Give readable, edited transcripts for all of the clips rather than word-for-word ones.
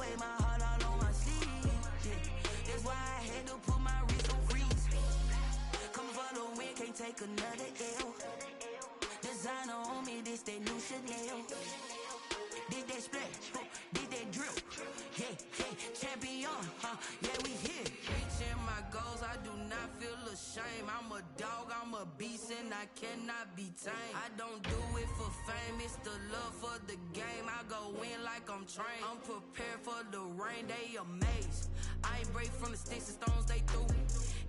away my heart all on my sleeve. Yeah. That's why I had to put my wrist on freeze. Come for the win, can't take another L. Designer on me, this that new Chanel. This that splash, this that drip. Yeah, yeah, champion, yeah, we here. Reaching my goals, I do not feel ashamed. I'm a dog, I'm a beast, and I cannot be tamed. I don't do it for fame, it's the love for the game. I go in like I'm trained. I'm prepared for the rain, they amazed. I ain't break from the sticks and stones they threw.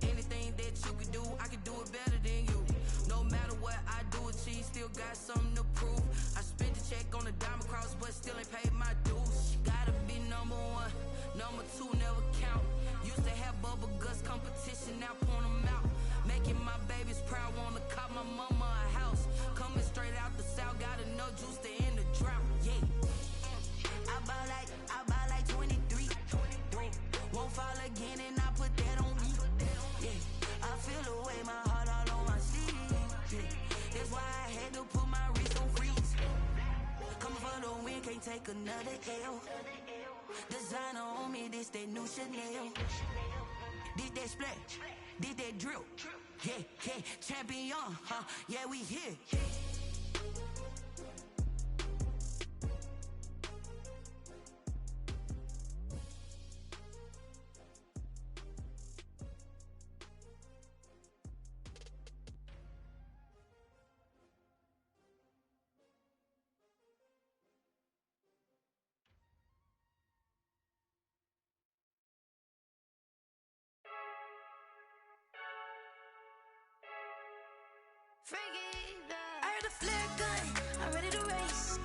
Anything that you can do, I can do it better than you. No matter what I do, achieve, still got something to prove. I spent the check on the diamond cross, but still ain't paid my dues. Gotta be number one, number two never count. Used to have bubble guts competition, now point them out. Making my babies proud, wanna cop my mama a house. Coming straight out the south, got enough juice to end the drought. Yeah, I buy like 23. Won't fall again, and I put that on me. Yeah, I feel the way my heart all on my sleeve. Yeah, that's why I had to put my wrist on freeze. Coming for the win, can't take another L. Designer on me, this that new Chanel. This that splash, this that drip. Yeah, yeah, champion, yeah, we here. I heard a flare gun, I'm ready to race.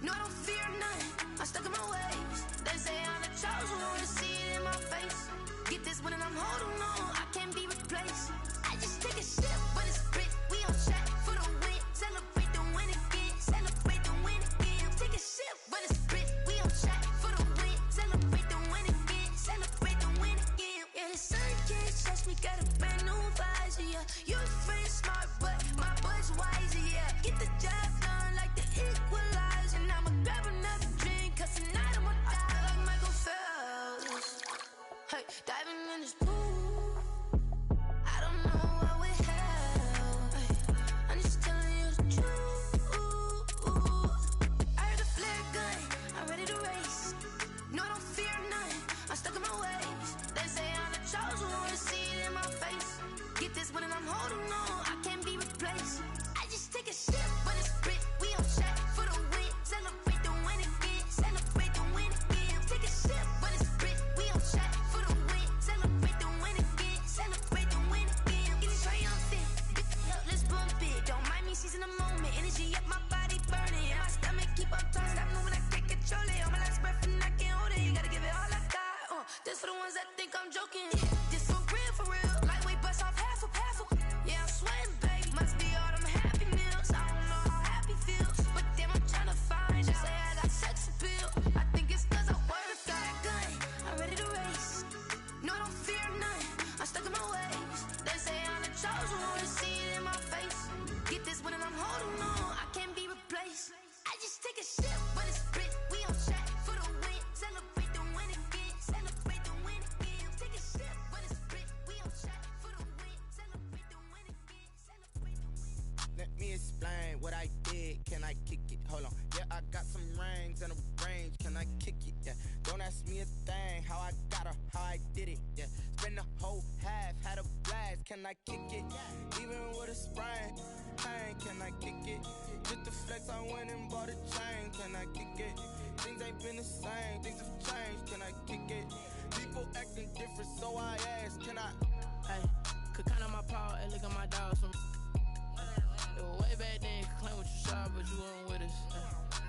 No, I don't fear none, I'm stuck in my ways. They say I'm the chosen one, to see it in my face. Get this one and I'm holding on, I can't be replaced. I just take a sip, but it's split, we on track for the win. Celebrate the win again, celebrate the win again. Take a sip, but it's split, we on track for the win. Celebrate the win again, celebrate the win again. Yeah, the sun can't touch me, got a brand new visor, yeah. You're friend smart, but my boy's wiser, yeah. Get the job done like the equalizer. And I'ma grab another drink, cause tonight I'ma die like Michael Phelps. Hey, diving in this pool, I don't know what we have. Hey, I'm just telling you the truth. I heard a flare gun, I'm ready to race. No, I don't fear none, I'm stuck in my ways. They say I'm the chosen one, to see it in my face. Get this one and I'm holding on, I can't be replaced. I just take a sip, but it's split, we on track for the win. Celebrate the win again, celebrate the win again. Take a sip, but it's split, we on track for the win. Celebrate the win again, celebrate the win again. Getting triumphant, let's bump it. Don't mind me seizing the moment, energy up my body burning. And my stomach keep on turning, stop moving, I can't control it. On my last breath and I can't hold it, you gotta give it all I got. This for the ones that think I'm joking. This for real, lightweight bust off half a. Yeah, I'm sweating, baby, must be all them happy meals. I don't know how happy feels, but damn, I'm tryna find out. Say I got sex appeal, I think it's cause I work out. Gun, I'm ready to race. No, I don't fear none, I'm stuck in my ways. They say I'm the chosen one, to see it in my face. Get this one and I'm holding on, I can't be replaced. I just take a sip, but it's split, we on track for the win. Celebrate the win again, celebrate the win again. Take a sip, but it's split, we on track for the win. Celebrate the win again, celebrate the win. Let me explain what I did. Can I kick it? Hold on. Yeah, I got some rings and a range. Can I kick it? Yeah. Don't ask me a thing. How I got her, how I did it. Yeah. Spend the whole half, had a blast. Can I kick it? Even with a sprain, pain. Can I kick it? Just the flex, I went and bought a chain. Can I kick it? Things ain't been the same. Things have changed. Can I kick it? People acting different, so I asked. Can I? Hey, could count on my paw and look at my dogs from. It was way back then, could claim what you saw, but you weren't with us.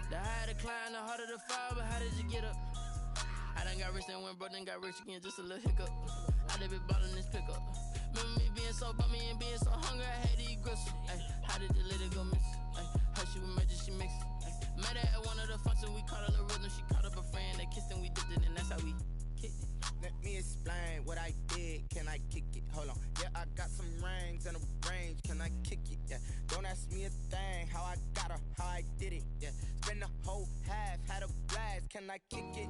The higher the climb, the harder the fall, but how did you get up? I done got rich and went broke, then got rich again, just a little hiccup. I done been ballin' this pickup. Remember me being so bummy and being so hungry, I had to eat gristle. Ay, how did the lady go miss? Ay, her she was magic, she mixed. Met her at one of the functions, we caught her the rhythm, she caught up a friend, they kissed and we dipped it, and that's how we kicked it. Let me explain what I did. Can I kick it? Hold on. Yeah, I got some rings and a range. Can I kick it? Yeah. Don't ask me a thing. How I got her, how I did it. Yeah. Spend the whole half, had a blast. can I kick it?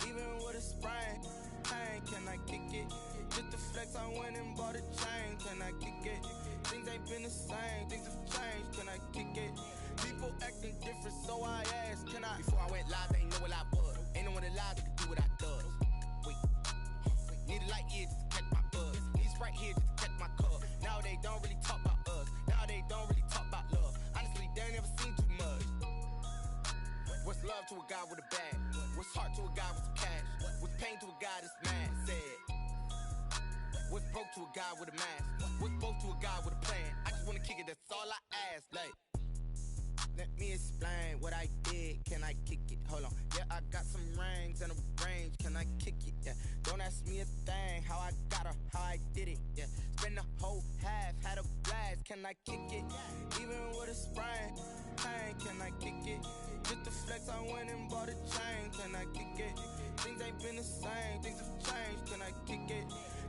Even with a sprain, pain, can I kick it? Just the flex, I went and bought a chain, can I kick it? Things ain't been the same, things have changed, can I kick it? People acting different, so I asked, can I? Before I went live, they ain't know what I was. Ain't no one alive that could do what I does. Wait, need a light here just to catch my buzz. Need Sprite here just to catch my cup. Now they don't really talk about us. Now they don't really talk about love. Honestly, they ain't never seen too much. What's love to a guy with a bag? What's heart to a guy with some cash? What's pain to a guy that's mad? Said. What's broke to a guy with a mask? What's broke to a guy with a plan? I just wanna kick it, that's all I ask. Like, let me explain what I did. Can I kick it? Hold on. Yeah, I got some rings and a range. Can I kick it? Yeah. Don't ask me a thing. How I got her, how I did it. Yeah. Spend the whole half, had a blast. Can I kick it? Even with a sprain, pain. Can I kick it? Just the flex, I went and bought a chain. Can I kick it? Things ain't been the same. Things have changed. Can I kick it?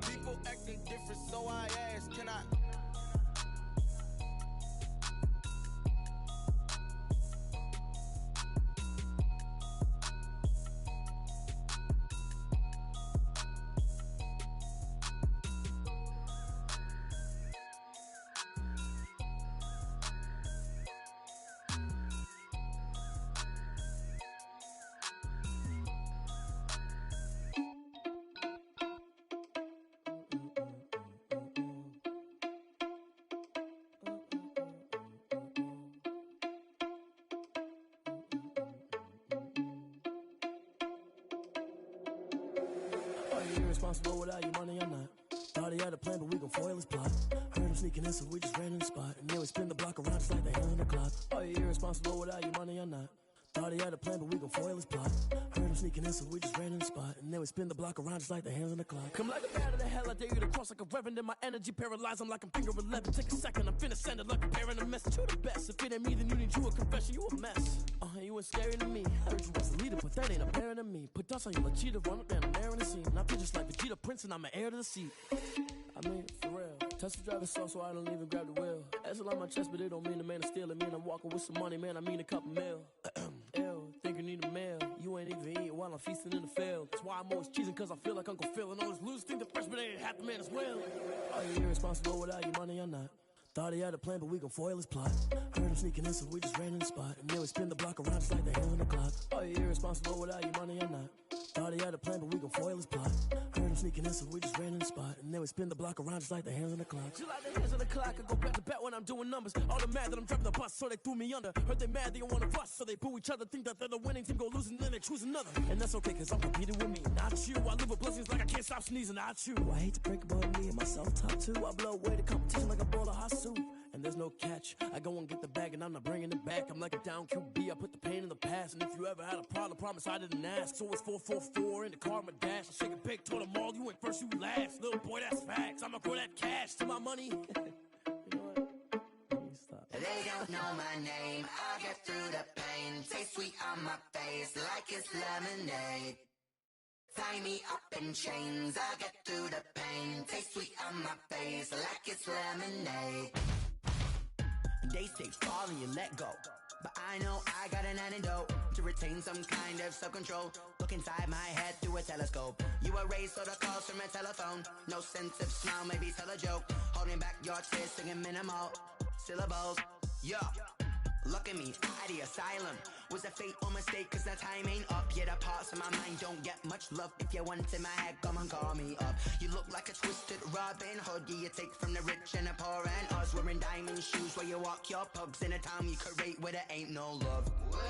People acting different, so I ask, can I? Irresponsible without your money or not. Thought he had a plan, but we gon' foil his plot. Heard him sneaking in, so we just ran in the spot. And then we spin the block around just like the hand on the clock. Are you irresponsible without your money or not? Thought he had a plan, but we gon' foil his plot. Heard him sneaking in, so we just ran in the spot. And then we spin the block around just like the hands on the clock. Come like a bat of the hell, I dare you to cross like a reverend. And my energy paralyzed, I'm like I'm finger 11. Take a second, I'm finna send it like a parent a message. You the best, if it ain't me, then you need you a confession. You a mess, you ain't scary to me. Heard you was the leader, but that ain't apparent to me. Put dust on you like cheetah, run up down the air in the scene. And I feel just like Vegeta Prince, and I'm an heir to the seat. I mean, for real. Tesla driver soft, so I don't even grab the wheel. That's on my chest, but it don't mean the man is stealing. Mean I'm walking with some money, man, I mean a couple mil. Ew, think you need a meal. You ain't even eating while I'm feasting in the field. That's why I'm always cheesing, cause I feel like Uncle Phil. And all those losers think the freshman ain't half the man as well. Are you irresponsible without your money or not? Thought he had a plan, but we gon' foil his plot. Heard him sneaking in, so we just ran in the spot. And then we spin the block around just like the hands on the clock. Are you irresponsible without your money or not? Thought he had a plan, but we gon' foil his plot. Heard him sneaking in, so we just ran in the spot. And then we spin the block around just like the hands on the clock. Just like the hands on the clock, I go back to back when I'm doing numbers. All the mad that I'm driving the bus, so they threw me under. Heard they mad, they don't wanna bust, so they boo each other. Think that they're the winning team, go losing, then they choose another. And that's okay, cause I'm competing with me, not you. I live with blessings like I can't stop sneezing, not you. I hate to break about me and my self-talk too. I blow away the competition like a bowl of hot soup. And there's no catch. I go and get the bag and I'm not bringing it back. I'm like a down QB, I put the pain in the past. And if you ever had a problem, promise I didn't ask. So it's 444 in the car, my dash. I shake a big, told them all, you ain't first, you last. Little boy, that's facts. I'ma grow that cash to my money. You know what? Stop. They don't know my name. I get through the pain. Taste sweet on my face like it's lemonade. Tie me up in chains. I get through the pain. Taste sweet on my face like it's lemonade. They say fall and you let go, but I know I got an antidote to retain some kind of self-control. Look inside my head through a telescope. You erase all the calls from a telephone. No sense of smile, maybe tell a joke. Holding back your tears, singing minimal syllables. Yo, look at me, out the asylum. Was a fate or mistake, cause the time ain't up. Yet the parts of my mind don't get much love. If you want in my head, come and call me up. You look like a twisted Robin Hood. Yeah, you take from the rich and the poor and us. Wearing diamond shoes while you walk your pugs in a town you create where there ain't no love. Where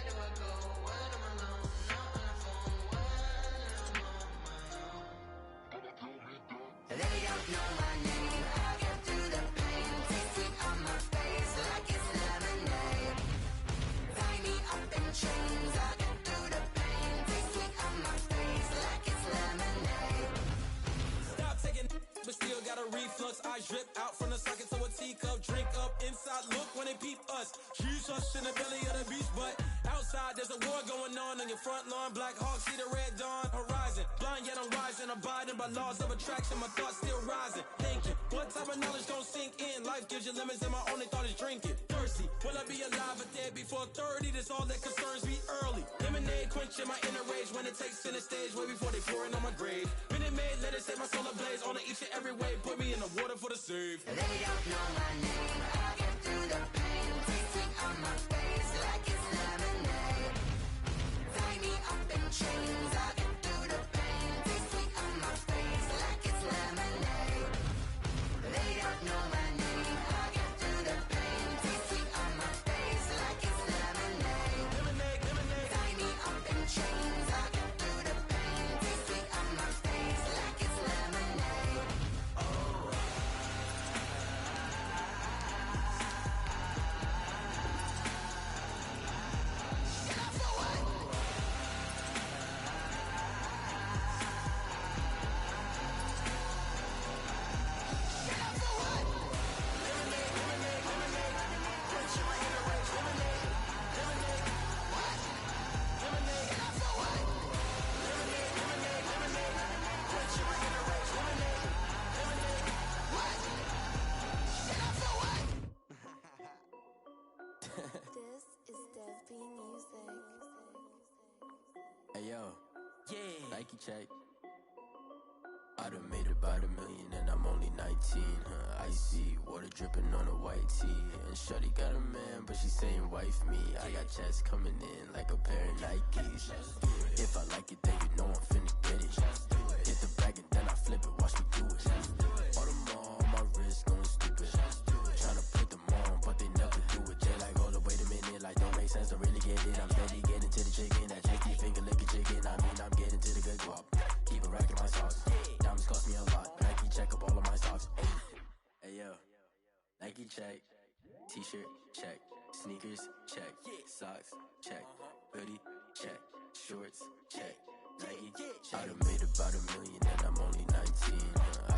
do I go? When I'm alone? Not on the phone. When I'm on my own. They don't know my name. I get through the pain. Taste sweet on my face like it's lemonade. Tie me up in chains. I get through the pain. Taste sweet on my face like it's lemonade. Stop taking, but still got a reflux. I drip out from the socket to a teacup. Drink up inside, look when they peep us. Choose us in the belly of the beast, but outside there's a war going on your front lawn. Black Hawk, see the red dawn horizon. Blind yet I'm rising, abiding by laws of attraction. My thoughts still rising, thinking what type of knowledge don't sink in. Life gives you limits and my only thought is drinking. Thirsty, will I be alive or dead before 30? That's all that concerns me early. Lemonade Lemonade quenching my inner rage when it takes center stage way before they pouring on my grave. Minute Maid, let it set my soul ablaze on each and every way. Put me in the water for the save. They don't know my name. I get through the pain. Taste sweet on my face like it's lemonade. Tie me up in chains. I get through the pain. Taste sweet on my face like it's lemonade. They don't know my name. I get through the pain. Taste sweet on my face like it's lemonade. Lemonade, lemonade. Tie me up in chains. I get through the pain. Taste sweet on my face like it's lemonade. This is Dev B Music. Hey yo, Yeah. Nike check. I done made about $1 million and I'm only 19, huh? Icy, water dripping on a white tee. And shorty got a man, but she saying wife me. I got checks coming in like a pair of Nikes. If I like it, then you know I'm finna get it. Hit the bag and then I flip it, watch me do it. All them on my wrist going stupid. Tryna put them on, but they never do it. They like, hold up, wait a minute, like don't make sense to really get it. I'm steady getting to the chicken, that tasty finger licking chicken. I mean, I'm getting to the good guap. Keep it racking my sauce. Diamonds cost me a lot. Nike check up all of my socks. Hey yo, Nike check. T-shirt check. Sneakers check. Socks check. Hoodie check. Shorts check. Nike check. I done made about $1 million and I'm only 19.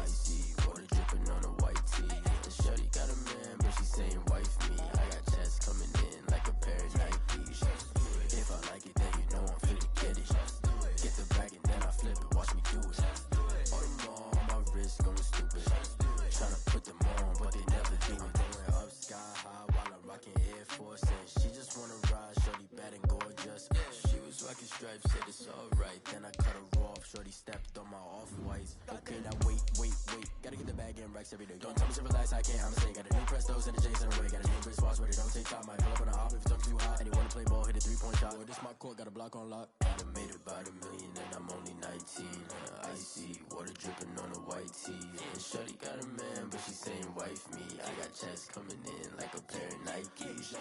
Icy, water dripping on a white tee. And shorty got a man, but she saying wife me. I got checks coming in like a pair of Nikes. If I like it, then you know I'm finna get it. Get the bag and then I flip it, watch me do it. All them on my wrist going stupid. Tryna put them on, but they never do it. Going up sky high while I'm rocking Air Force. And she just wanna ride, shorty bad and gorgeous. She was rocking stripes, said it's alright. Then I cut her off, shorty stepped on my off-whites. Okay, now wait. Gotta get the bag in racks every day. Don't tell me to relax, I can't, I'm saying. Got a new Prestos and a Jason away. Got a new Chris Foss where they don't take time. Might pull up on a hop if it's too hot. And they wanna play ball, hit a 3-point shot. Well, this my court, got a block on lock. I done made about $1 million and I'm only 19. Icy, water dripping on a white tee. And shorty got a man, but she saying wife me. I got checks coming in like a pair of Nikes.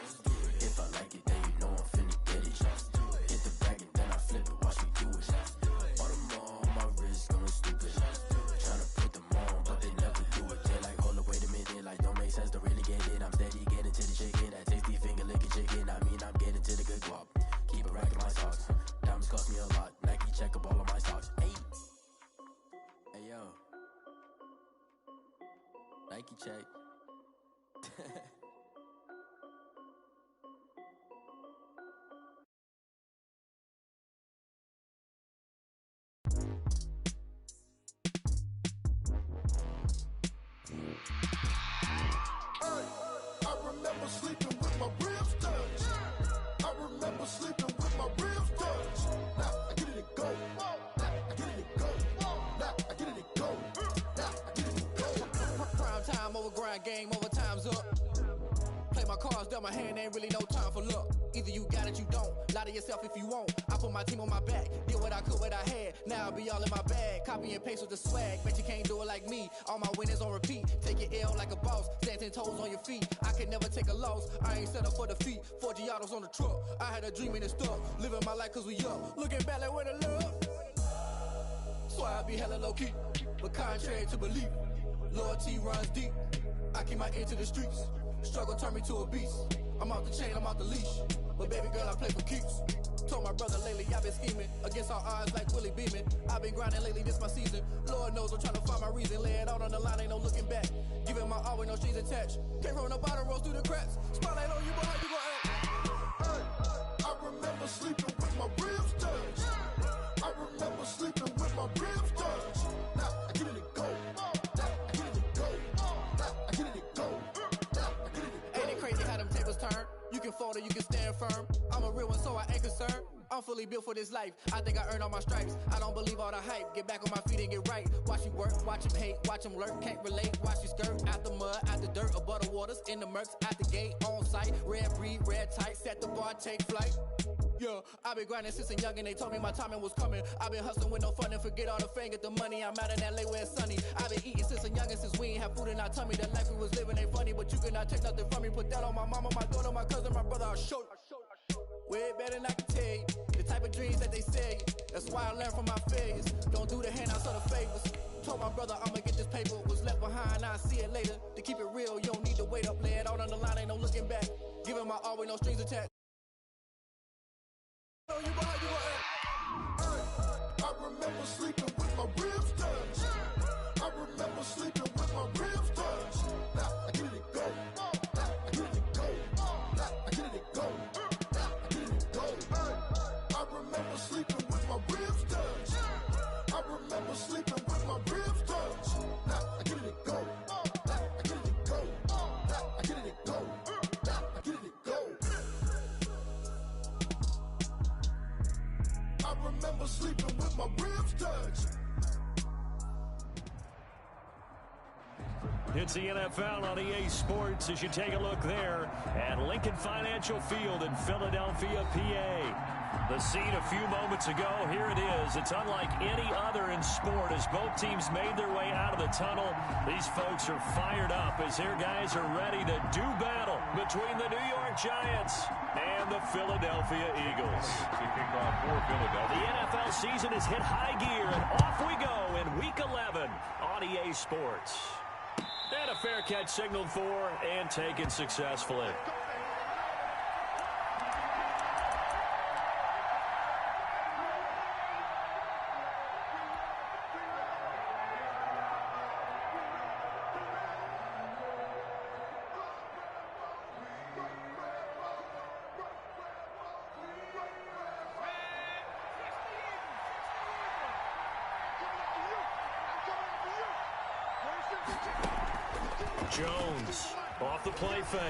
If I like it, then you know I'm finna get it. Hit the bag and then I flip it, watch me do it. All them on my wrist going stupid. Tryna put them on, but they never do it. They like, hold up, wait a minute, like don't make sense to really get it. I'm steady getting to the chicken, that tasty finger licking chicken. I mean, I'm getting to the good guap. Keep it racking my socks. Diamonds cost me a lot. Nike check up all of my socks. Hey yo, Nike check. I remember sleeping with my ribs touched. I remember sleeping with my ribs touched. Now I get it and go. Now I get it and go. Now I get it and go. Now I get it and go. Prime time over grind game, over time's up. Play my cards, dealt my hand, ain't really no time for luck. Either you got it, you don't. Lie to yourself if you won't. I put my team on my back, did what I could, what I had. Now I'll be all in my bag. Copy and paste with the swag. Bet you can't do it like me. All my winners on repeat. Take your L like a boss. Stand 10 toes on your feet. I can never take a loss. I ain't set up for defeat. 4 Giottos on the truck. I had a dream and it stuck. Living my life cause we up. Looking back like where the love. So I be hella low key. But contrary to belief, loyalty runs deep. I keep my ear to the streets. Struggle turned me to a beast. I'm off the chain, I'm off the leash. But baby girl, I play for keeps. Told my brother lately I've been scheming against all odds like Willie Beeman. I've been grinding lately, this my season. Lord knows I'm trying to find my reason. Lay it out on the line, ain't no looking back. Giving my all with no strings attached. Came from the bottom, rose through the cracks. Spotlight on you, boy, how you gon' act? Hey, I remember sleeping with my ribs touched. I remember sleeping with my ribs touched. Now I get it and go. Now I get it and go. Now I get it and go. Now I get it and go. Ain't it crazy how them tables turn? You can fold or you can stand firm. I'm a real one, so I ain't concerned. I'm fully built for this life. I think I earned all my stripes. I don't believe all the hype. Get back on my feet and get right. Watch you work, watch him hate, watch him lurk. Can't relate, watch you skirt. Out the mud, out the dirt, above the waters, in the murks, out the gate, on site. Red breed, red tight, set the bar, take flight. Yeah, I been grinding since a young and they told me my timing was coming. I been hustling with no fun and forget all the fame, get the money. I'm out in LA where it's sunny. I been eating since a young and since we ain't have food in our tummy. The life we was living ain't funny, but you cannot take nothing from me. Put that on my mama, my daughter, my cousin, my brother, I'll show you. Way better than I can tell you. The type of dreams that they say. That's why I learned from my failures. Don't do the handouts or the favors. Told my brother I'ma get this paper. Was left behind, I'll see it later. To keep it real, you don't need to wait up. Lay it out on the line, ain't no looking back. Giving my all with no strings attached. I remember sleeping with my ribs touched. I remember sleeping with my ribs touched. Now I get it go. Now I get it go. Now I get it go. Now I get it go. I remember sleeping with my ribs touched. I remember sleeping with my ribs touched. Now I get it go. Now I get it go. Now I get it go. Now I get it go. I remember sleeping with my ribs touched. It's the NFL on EA Sports as you take a look there at Lincoln Financial Field in Philadelphia, PA. The scene a few moments ago, here it is. It's unlike any other in sport as both teams made their way out of the tunnel. These folks are fired up as their guys are ready to do battle between the New York Giants and the Philadelphia Eagles. The NFL season has hit high gear, and off we go in Week 11 on EA Sports. And a fair catch signaled for and taken successfully. Jones off the play fake.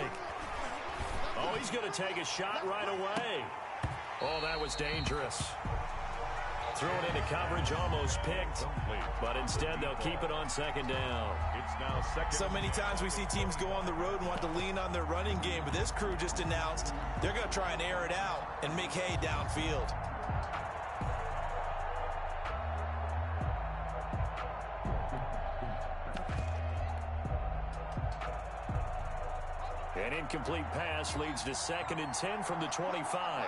Oh, he's going to take a shot right away. Oh, that was dangerous. Threw it into coverage, almost picked, but instead they'll keep it on second down. It's now second. So many times we see teams go on the road and want to lean on their running game, but this crew just announced they're going to try and air it out and make hay downfield. An incomplete pass leads to 2nd and 10 from the 25.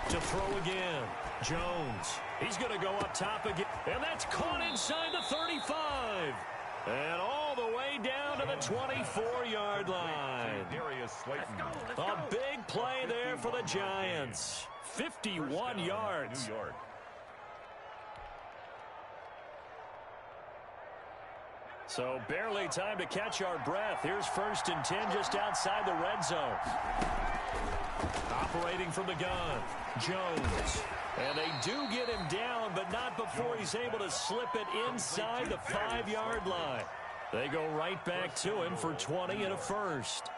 To throw again. Jones. He's going to go up top again. And that's caught inside the 35. And all the way down to the 24-yard line. A big play there for the Giants. 51 yards. So barely time to catch our breath. Here's 1st and 10 just outside the red zone. Operating from the gun, Jones. And they do get him down, but not before he's able to slip it inside the 5-yard line. They go right back to him for 20 and a first.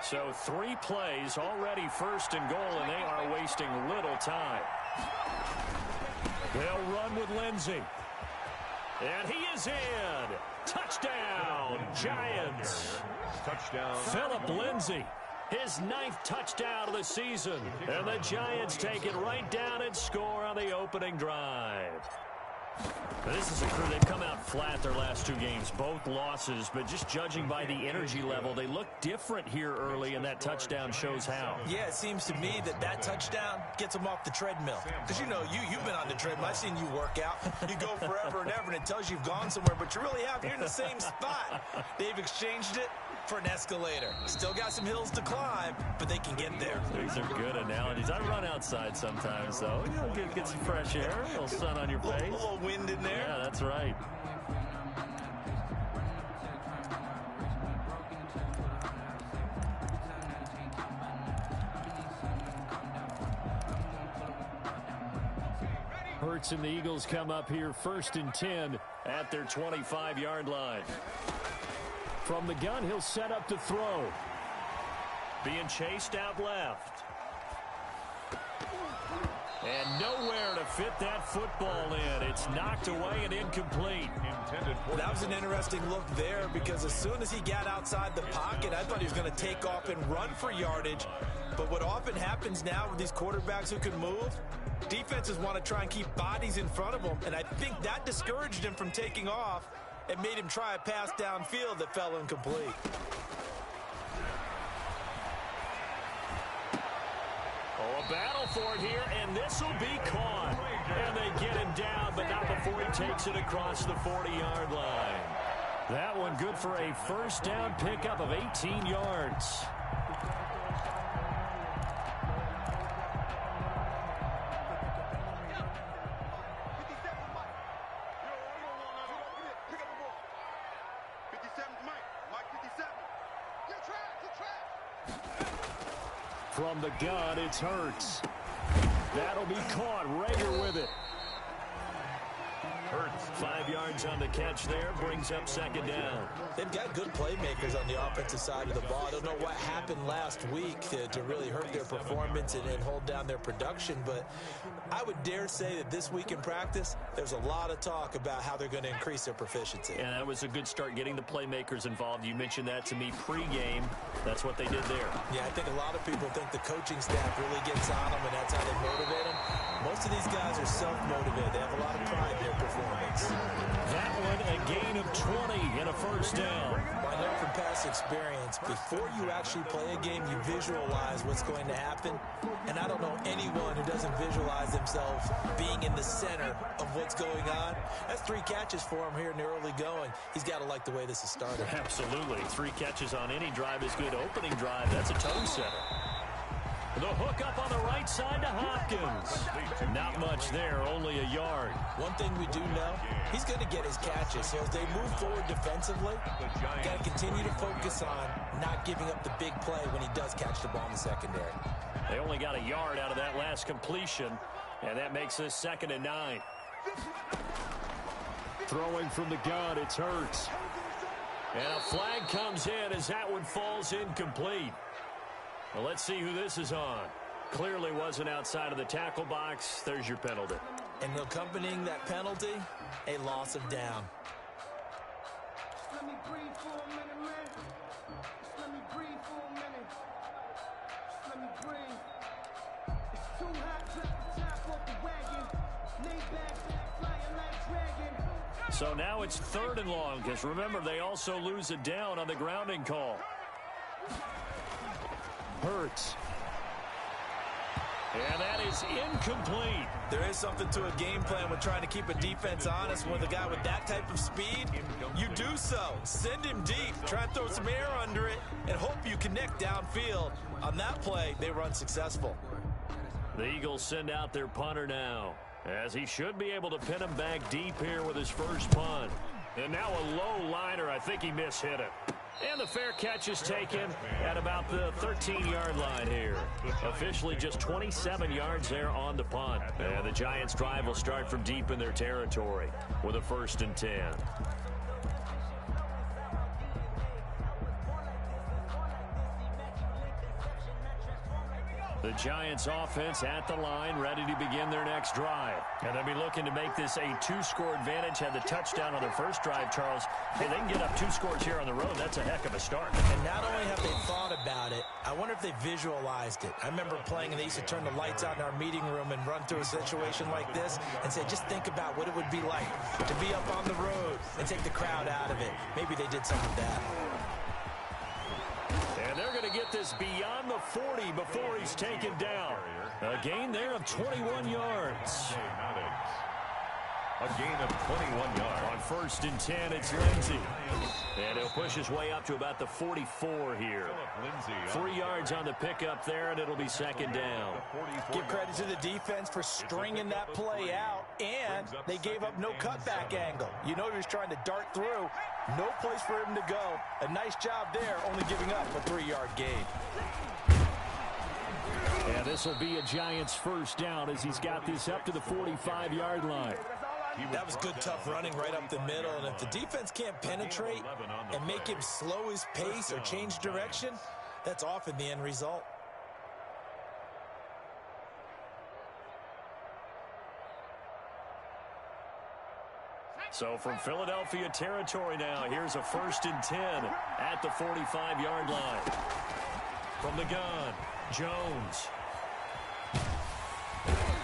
So 3 plays, already 1st and goal, and they are wasting little time. They'll run with Lindsey. And he is in. Touchdown, Giants. Touchdown. Philip Lindsey, his 9th touchdown of the season. And the Giants take it right down and score on the opening drive. This is a crew that come out flat their last 2 games, both losses, but just judging by the energy level, they look different here early, and that touchdown shows how. Yeah, it seems to me that touchdown gets them off the treadmill. Because, you know, you've been on the treadmill. I've seen you work out. You go forever and ever, and it tells you you've gone somewhere, but you really have. You're in the same spot. They've exchanged it for an escalator. Still got some hills to climb, but they can get there. These are good analogies. I run outside sometimes, though. You know, get some fresh air, a little sun on your face. A little wind in there. Yeah, that's right. Hurts and the Eagles come up here 1st and 10 at their 25-yard line. From the gun, he'll set up to throw. Being chased out left. And nowhere to fit that football in. It's knocked away and incomplete. That was an interesting look there because as soon as he got outside the pocket, I thought he was going to take off and run for yardage. But what often happens now with these quarterbacks who can move, defenses want to try and keep bodies in front of them. And I think that discouraged him from taking off and made him try a pass downfield that fell incomplete. Oh, a battle for it here, and this will be caught. And they get him down, but not before he takes it across the 40-yard line. That one good for a first down pickup of 18 yards. From the gun, it's Hurts. That'll be caught. Rager with it. Hurts, 5 yards on the catch there, brings up second down. They've got good playmakers on the offensive side of the ball. I don't know what happened last week to really hurt their performance and hold down their production, but I would dare say that this week in practice, there's a lot of talk about how they're going to increase their proficiency. And that was a good start getting the playmakers involved. You mentioned that to me pregame. That's what they did there. Yeah, I think a lot of people think the coaching staff really gets on them, and that's how they motivate them. Most of these guys are self-motivated. They have a lot of pride in their performance. That one, a gain of 20 and a first down. Well, I know from past experience, before you actually play a game, you visualize what's going to happen. And I don't know anyone who doesn't visualize themselves being in the center of what's going on. That's 3 catches for him here in the early going. He's got to like the way this is started. Absolutely. 3 catches on any drive is good. Opening drive, that's a tone setter. The hook up on the right side to Hopkins. Not much there, only a yard. One thing we do know, he's going to get his catches. So as they move forward defensively, got to continue to focus on not giving up the big play when he does catch the ball in the secondary. They only got a yard out of that last completion, and that makes this 2nd and 9. Throwing from the gun, it's Hurts. And a flag comes in as that one falls incomplete. Well, let's see who this is on. Clearly wasn't outside of the tackle box. There's your penalty. And accompanying that penalty, a loss of down. Just let me breathe for a minute, man. Just let me breathe for a minute. Just let me breathe. It's too hot, drop the top off the wagon. Lay back, flying like dragon. So now it's 3rd and long, because remember, they also lose a down on the grounding call. Hurts. And that is incomplete. There is something to a game plan with trying to keep a defense honest. With a guy with that type of speed, you do so. Send him deep. Try and throw some air under it and hope you connect downfield. On that play, they run successful. The Eagles send out their punter now, as he should be able to pin him back deep here with his first punt. And now a low liner. I think he mishit it. And the fair catch is taken at about the 13-yard line here. Officially just 27 yards there on the punt. And the Giants' drive will start from deep in their territory with a 1st and 10. The Giants offense at the line, ready to begin their next drive. And they'll be looking to make this a 2-score advantage. Had the touchdown on their first drive, Charles. Hey, they can get up 2 scores here on the road. That's a heck of a start. And not only have they thought about it, I wonder if they visualized it. I remember playing, and they used to turn the lights out in our meeting room and run through a situation like this and say, just think about what it would be like to be up on the road and take the crowd out of it. Maybe they did some of that. And they're going to get this beyond the 40 before he's taken down. A gain there of 21 yards. A gain of 21 yards. On 1st and 10, it's Lindsey. And he'll push his way up to about the 44 here. 3 yards on the pickup there, and it'll be 2nd down. Give credit to the defense for stringing that play out, and they gave up no cutback angle. You know he was trying to dart through. No place for him to go. A nice job there, only giving up a 3-yard gain. And this will be a Giants first down as he's got this up to the 45-yard line. That was good, tough running right up the middle. And if the defense can't penetrate and make him slow his pace or change direction, that's often the end result. So from Philadelphia territory now, here's a 1st and 10 at the 45-yard line. From the gun, Jones.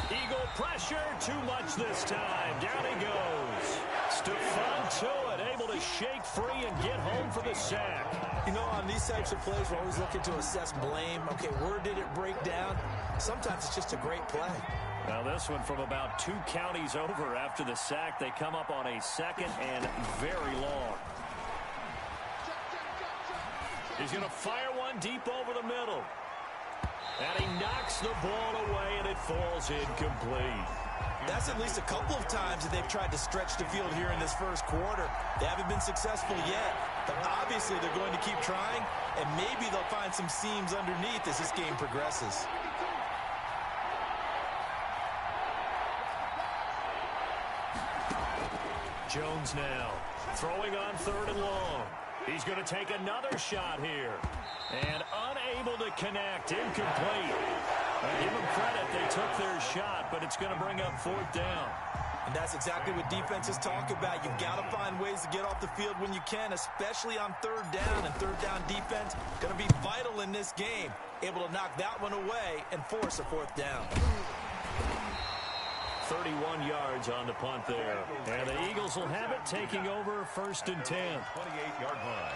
Eagle pressure, too much this time. Down he goes. Stephon Tuitt able to shake free and get home for the sack. You know, on these types of plays, we're always looking to assess blame. Okay, where did it break down? Sometimes it's just a great play. Now this one from about 2 counties over after the sack. They come up on a 2nd and very long. He's going to fire one deep over the middle. And he knocks the ball away, and it falls incomplete. That's at least a couple of times that they've tried to stretch the field here in this first quarter. They haven't been successful yet, but obviously they're going to keep trying, and maybe they'll find some seams underneath as this game progresses. Jones now throwing on 3rd and long. He's going to take another shot here. And unable to connect. Incomplete. Give them credit. They took their shot, but it's going to bring up 4th down. And that's exactly what defenses talk about. You've got to find ways to get off the field when you can, especially on 3rd down. And 3rd down defense going to be vital in this game. Able to knock that one away and force a 4th down. 31 yards on the punt there. And the Eagles will have it, taking over 1st and 10. 28-yard line.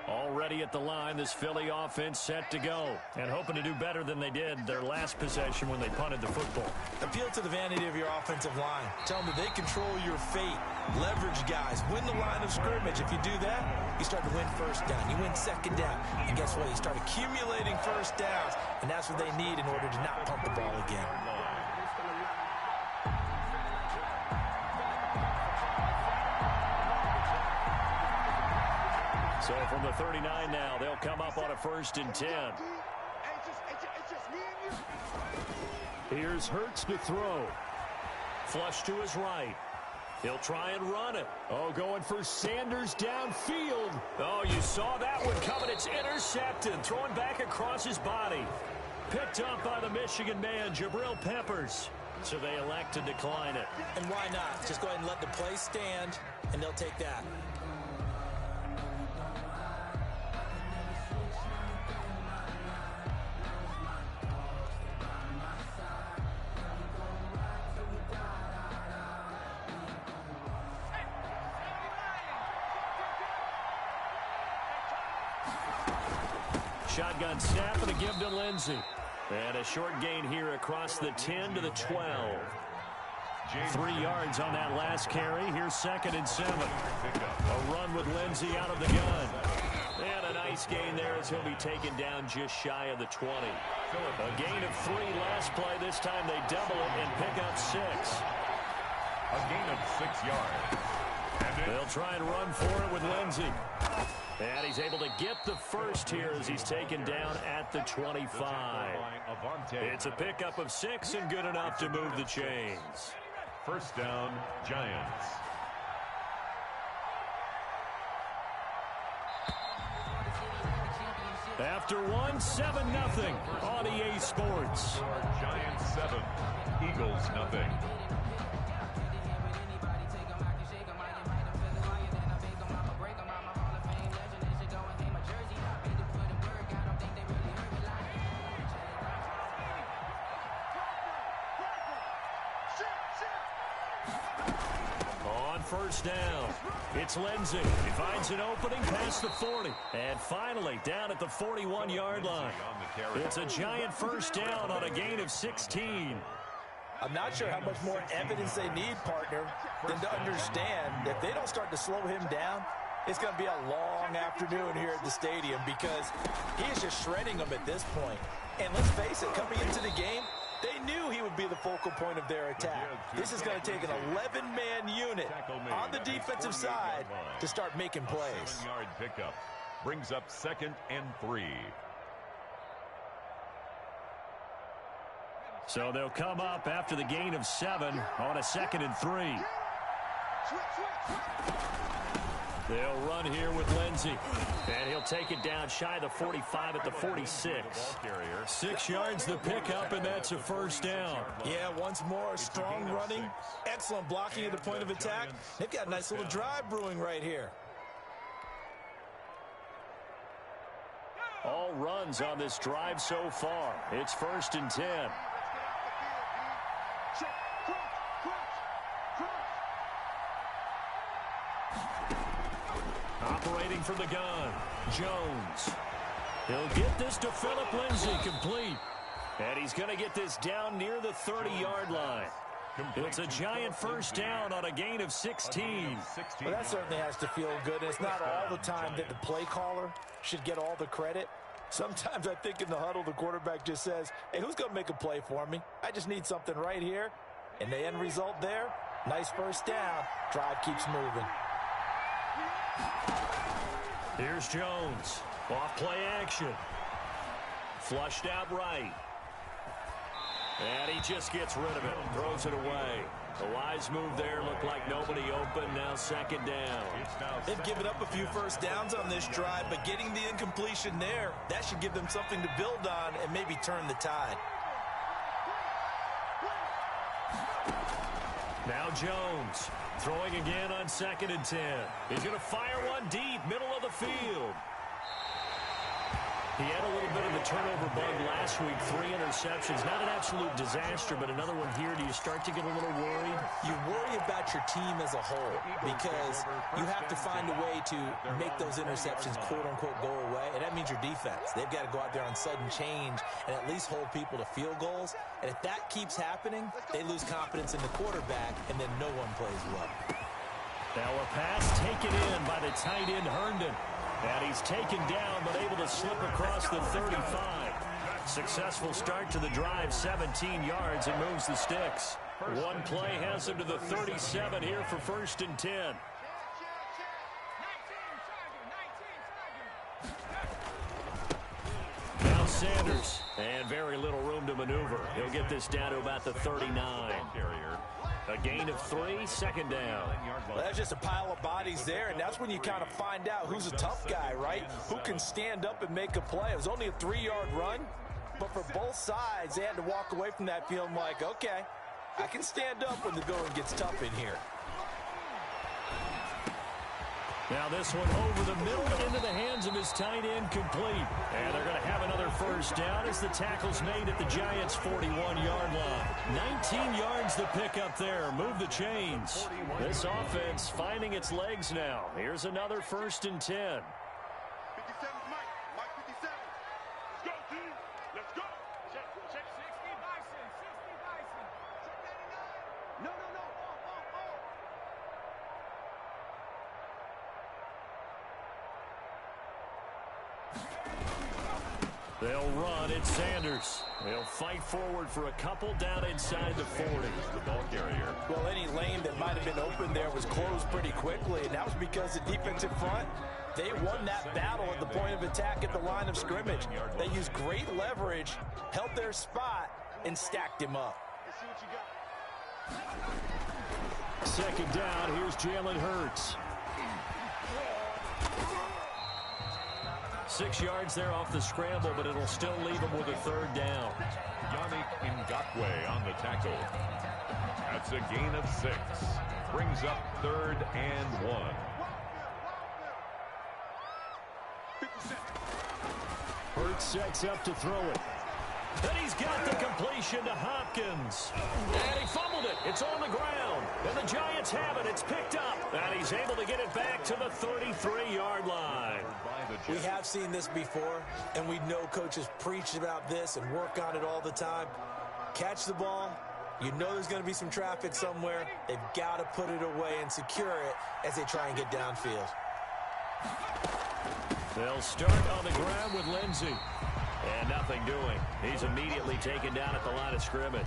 Already at the line, this Philly offense set to go. And hoping to do better than they did their last possession when they punted the football. Appeal to the vanity of your offensive line. Tell them that they control your fate. Leverage guys. Win the line of scrimmage. If you do that, you start to win 1st down. You win 2nd down. And guess what? You start accumulating 1st downs. And that's what they need in order to not punt the ball again. So from the 39 now, they'll come up on a 1st and 10. Here's Hurts to throw. Flush to his right. He'll try and run it. Oh, going for Sanders downfield. Oh, you saw that one coming. It's intercepted. Throwing back across his body. Picked up by the Michigan man, Jabril Peppers. So they elect to decline it. And why not? Just go ahead and let the play stand, and they'll take that. Shotgun snap and a give to Lindsey. And a short gain here across the 10 to the 12. 3 yards on that last carry. Here's 2nd and 7. A run with Lindsey out of the gun. And a nice gain there as he'll be taken down just shy of the 20. A gain of 3 last play. This time they double it and pick up 6. A gain of 6 yards. They'll try and run for it with Lindsey. And he's able to get the first here as he's taken down at the 25. It's a pickup of 6 and good enough to move the chains. 1st down, Giants. After one, 7-0 on EA Sports. Giants 7, Eagles 0. On 1st down, it's Lindsey. He finds an opening past the 40. And finally, down at the 41-yard line. It's a Giant 1st down on a gain of 16. I'm not sure how much more evidence they need, partner, than to understand that if they don't start to slow him down, it's going to be a long afternoon here at the stadium because he is just shredding them at this point. And let's face it, coming into the game, they knew he would be the focal point of their attack. This is going to take an 11-man unit on the defensive side to start making plays. 7-yard pickup brings up 2nd and 3. So they'll come up after the gain of 7 on a 2nd and 3. They'll run here with Lindsey. And he'll take it down shy of the 45 at the 46. 6 yards the pickup, and that's a first down. Yeah, once more, strong running, excellent blocking at the point of attack. They've got a nice little drive brewing right here. All runs on this drive so far. It's 1st and 10. Operating from the gun, Jones. He'll get this to Philip Lindsay, complete. And he's going to get this down near the 30-yard line. It's a giant first down on a gain of 16. Well, that certainly has to feel good. It's not all the time that the play caller should get all the credit. Sometimes I think in the huddle, the quarterback just says, hey, who's going to make a play for me? I just need something right here. And the end result there, nice first down. Drive keeps moving. Here's Jones. Off play action. Flushed out right. And he just gets rid of it. Throws it away. A wise move there. Looked like nobody open. Now 2nd down. They've given up a few first downs on this drive, but getting the incompletion there, that should give them something to build on and maybe turn the tide. Now Jones throwing again on 2nd and 10. He's going to fire one deep, middle of the field. He had a little bit of a turnover bug last week, 3 interceptions. Not an absolute disaster, but another one here. Do you start to get a little worried? You worry about your team as a whole because you have to find a way to make those interceptions, quote-unquote, go away, and that means your defense. They've got to go out there on sudden change and at least hold people to field goals. And if that keeps happening, they lose confidence in the quarterback, and then no one plays well. Now a pass taken in by the tight end, Herndon. And he's taken down, but able to slip across the 35. Successful start to the drive, 17 yards, and moves the sticks. One play has him to the 37 here for 1st and 10. Now Sanders, and very little room to maneuver. He'll get this down to about the 39. A gain of 3, 2nd down. Well, that's just a pile of bodies there, and that's when you kind of find out who's a tough guy, right? Who can stand up and make a play. It was only a 3-yard run, but for both sides, they had to walk away from that feeling like, okay, I can stand up when the going gets tough in here. Now this one over the middle into the hands of his tight end, complete. And they're going to have another first down as the tackle's made at the Giants' 41-yard line. 19 yards the pickup there. Move the chains. This offense finding its legs now. Here's another 1st and 10. 57's Mike. Mike 57. Let's go, team. Let's go. Check. 60 Bison. 60 Bison. Check 89. No. They'll run. It's Sanders. They'll fight forward for a couple down inside the 40. The ball carrier. Well, any lane that might have been open there was closed pretty quickly, and that was because the defensive front, they won that battle at the point of attack at the line of scrimmage. They used great leverage, held their spot, and stacked him up. 2nd down. Here's Jalen Hurts. 6 yards there off the scramble, but it'll still leave him with a 3rd down. Yannick Ngakoue on the tackle. That's a gain of 6. Brings up 3rd and 1. Hurts sets up to throw it. And he's got the completion to Hopkins. And he fumbled it. It's on the ground. And the Giants have it. It's picked up. And he's able to get it back to the 33-yard line. We have seen this before, and we know coaches preach about this and work on it all the time. Catch the ball. You know there's going to be some traffic somewhere. They've got to put it away and secure it as they try and get downfield. They'll start on the ground with Lindsey. And nothing doing. He's immediately taken down at the line of scrimmage.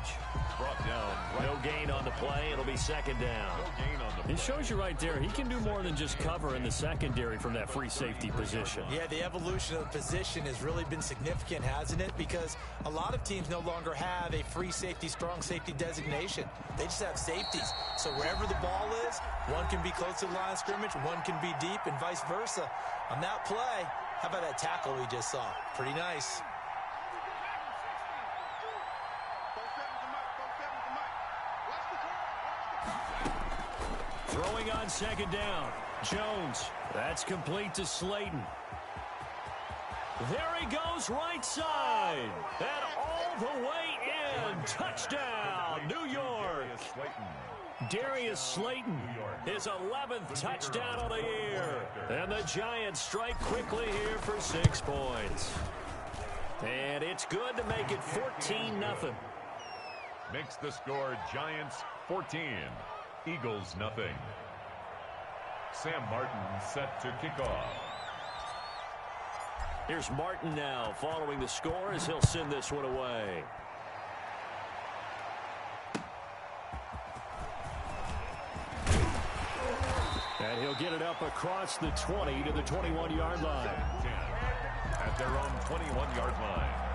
Brought down. No gain on the play. It'll be second down. No gain on the play. It shows you right there, he can do more than just cover in the secondary from that free safety position. Yeah, the evolution of the position has really been significant, hasn't it? Because a lot of teams no longer have a free safety, strong safety designation. They just have safeties. So wherever the ball is, one can be close to the line of scrimmage, one can be deep, and vice versa. On that play, how about that tackle we just saw? Pretty nice. Throwing on second down. Jones. That's complete to Slayton. There he goes right side. And all the way in. Touchdown, New York. Darius Slayton, his 11th touchdown of the year. And the Giants strike quickly here for 6 points. And it's good to make it 14-0. Makes the score Giants 14. Eagles nothing. Sam Martin set to kick off. Here's Martin now following the score as he'll send this one away. And he'll get it up across the 20 to the 21-yard line. At their own 21-yard line.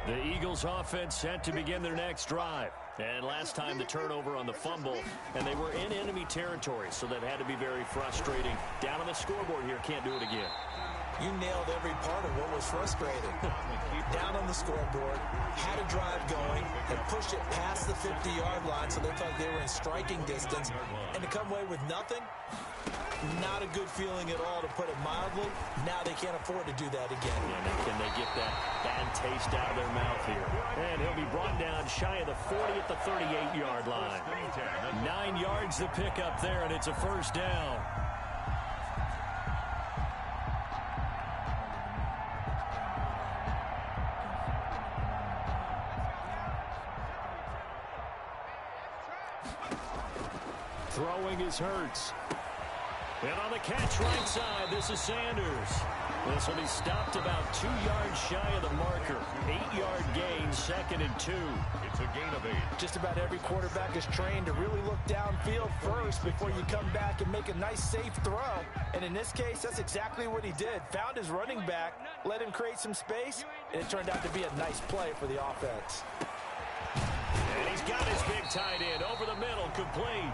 The Eagles offense set to begin their next drive. And last time the turnover on the fumble, and they were in enemy territory, so that had to be very frustrating. Down on the scoreboard here, can't do it again. You nailed every part of what was frustrating. Down on the scoreboard, had a drive going, had pushed it past the 50-yard line, so they felt they were in striking distance, and to come away with nothing, not a good feeling at all, to put it mildly. Now they can't afford to do that again. Yeah, can they get that bad taste out of their mouth here? And he'll be brought down shy of the 40 at the 38-yard line. 9 yards to pick up there, and it's a first down. Throwing is Hurts. And on the catch right side, this is Sanders. This will be stopped about 2 yards shy of the marker. 8-yard gain, 2nd and 2. It's a gain of 8. Just about every quarterback is trained to really look downfield first before you come back and make a nice, safe throw. And in this case, that's exactly what he did. Found his running back, let him create some space, and it turned out to be a nice play for the offense. And he's got his big tight end over the middle, complete.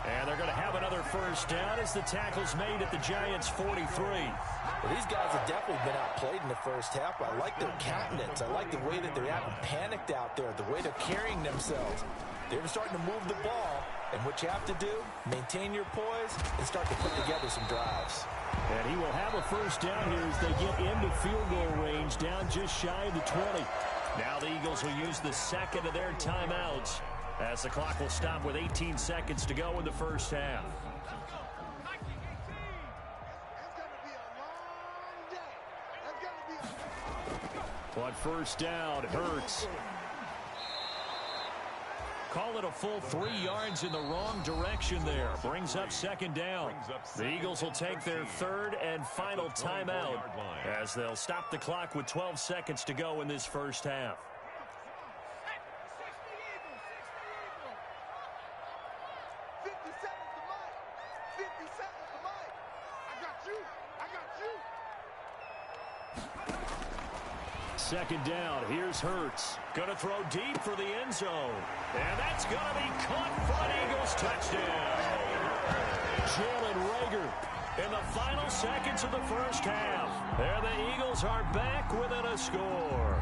And they're going to have another first down as the tackle's made at the Giants' 43. Well, these guys have definitely been outplayed in the first half. I like their countenance. I like the way that they haven't panicked out there, the way they're carrying themselves. They're starting to move the ball, and what you have to do, maintain your poise and start to put together some drives. And he will have a first down here as they get into field goal range, down just shy of the 20. Now the Eagles will use the second of their timeouts, as the clock will stop with 18 seconds to go in the first half. On first down, Hurts. Call it a full 3 yards in the wrong direction there. Brings up second down. The Eagles will take their third and final timeout as they'll stop the clock with 12 seconds to go in this first half. Second down, here's Hurts. Gonna throw deep for the end zone. And that's gonna be caught for an Eagles touchdown. Jalen Reagor in the final seconds of the first half. And the Eagles are back within a score.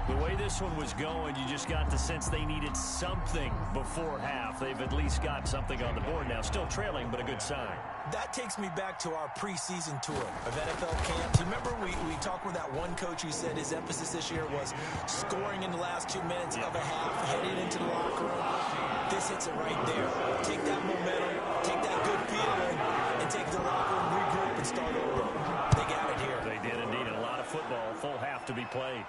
The way this one was going, you just got the sense they needed something before half. They've at least got something on the board now. Still trailing, but a good sign. That takes me back to our preseason tour of NFL camps. You remember we talked with that one coach who said his emphasis this year was scoring in the last 2 minutes of a half, heading into the locker room. This hits it right there. Take that momentum, take that good feeling, and take the locker room, regroup, and start over. They got it here. They did indeed. A lot of football, full half to be played.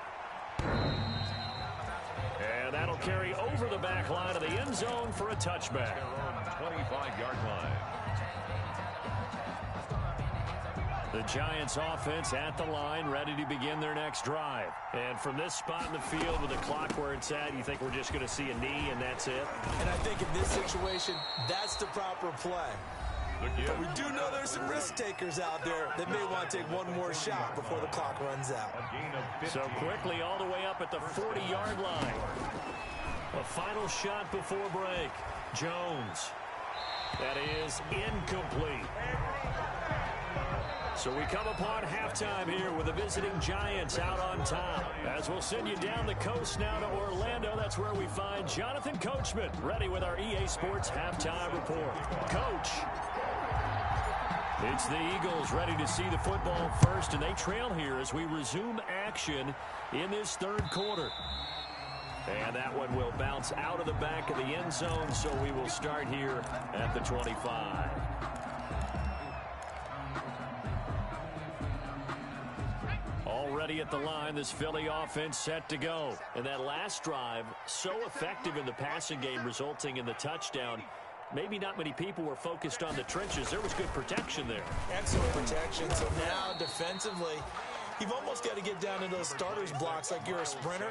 And that'll carry over the back line of the end zone for a touchback. Their own 25-yard line. The Giants offense at the line, ready to begin their next drive. And from this spot in the field with the clock where it's at, you think we're just going to see a knee and that's it? And I think in this situation, that's the proper play. But we do know there's some risk takers out there that may want to take one more shot before the clock runs out. So quickly all the way up at the 40-yard line. A final shot before break. Jones. That is incomplete. So we come upon halftime here with the visiting Giants out on top. As we'll send you down the coast now to Orlando, that's where we find Jonathan Coachman, ready with our EA Sports halftime report. Coach. It's the Eagles ready to see the football first, and they trail here as we resume action in this third quarter. And that one will bounce out of the back of the end zone, so we will start here at the 25. Already at the line, this Philly offense set to go. And that last drive, so effective in the passing game, resulting in the touchdown. Maybe not many people were focused on the trenches. There was good protection there. Excellent protection. So now, defensively, you've almost got to get down in those starters blocks like you're a sprinter.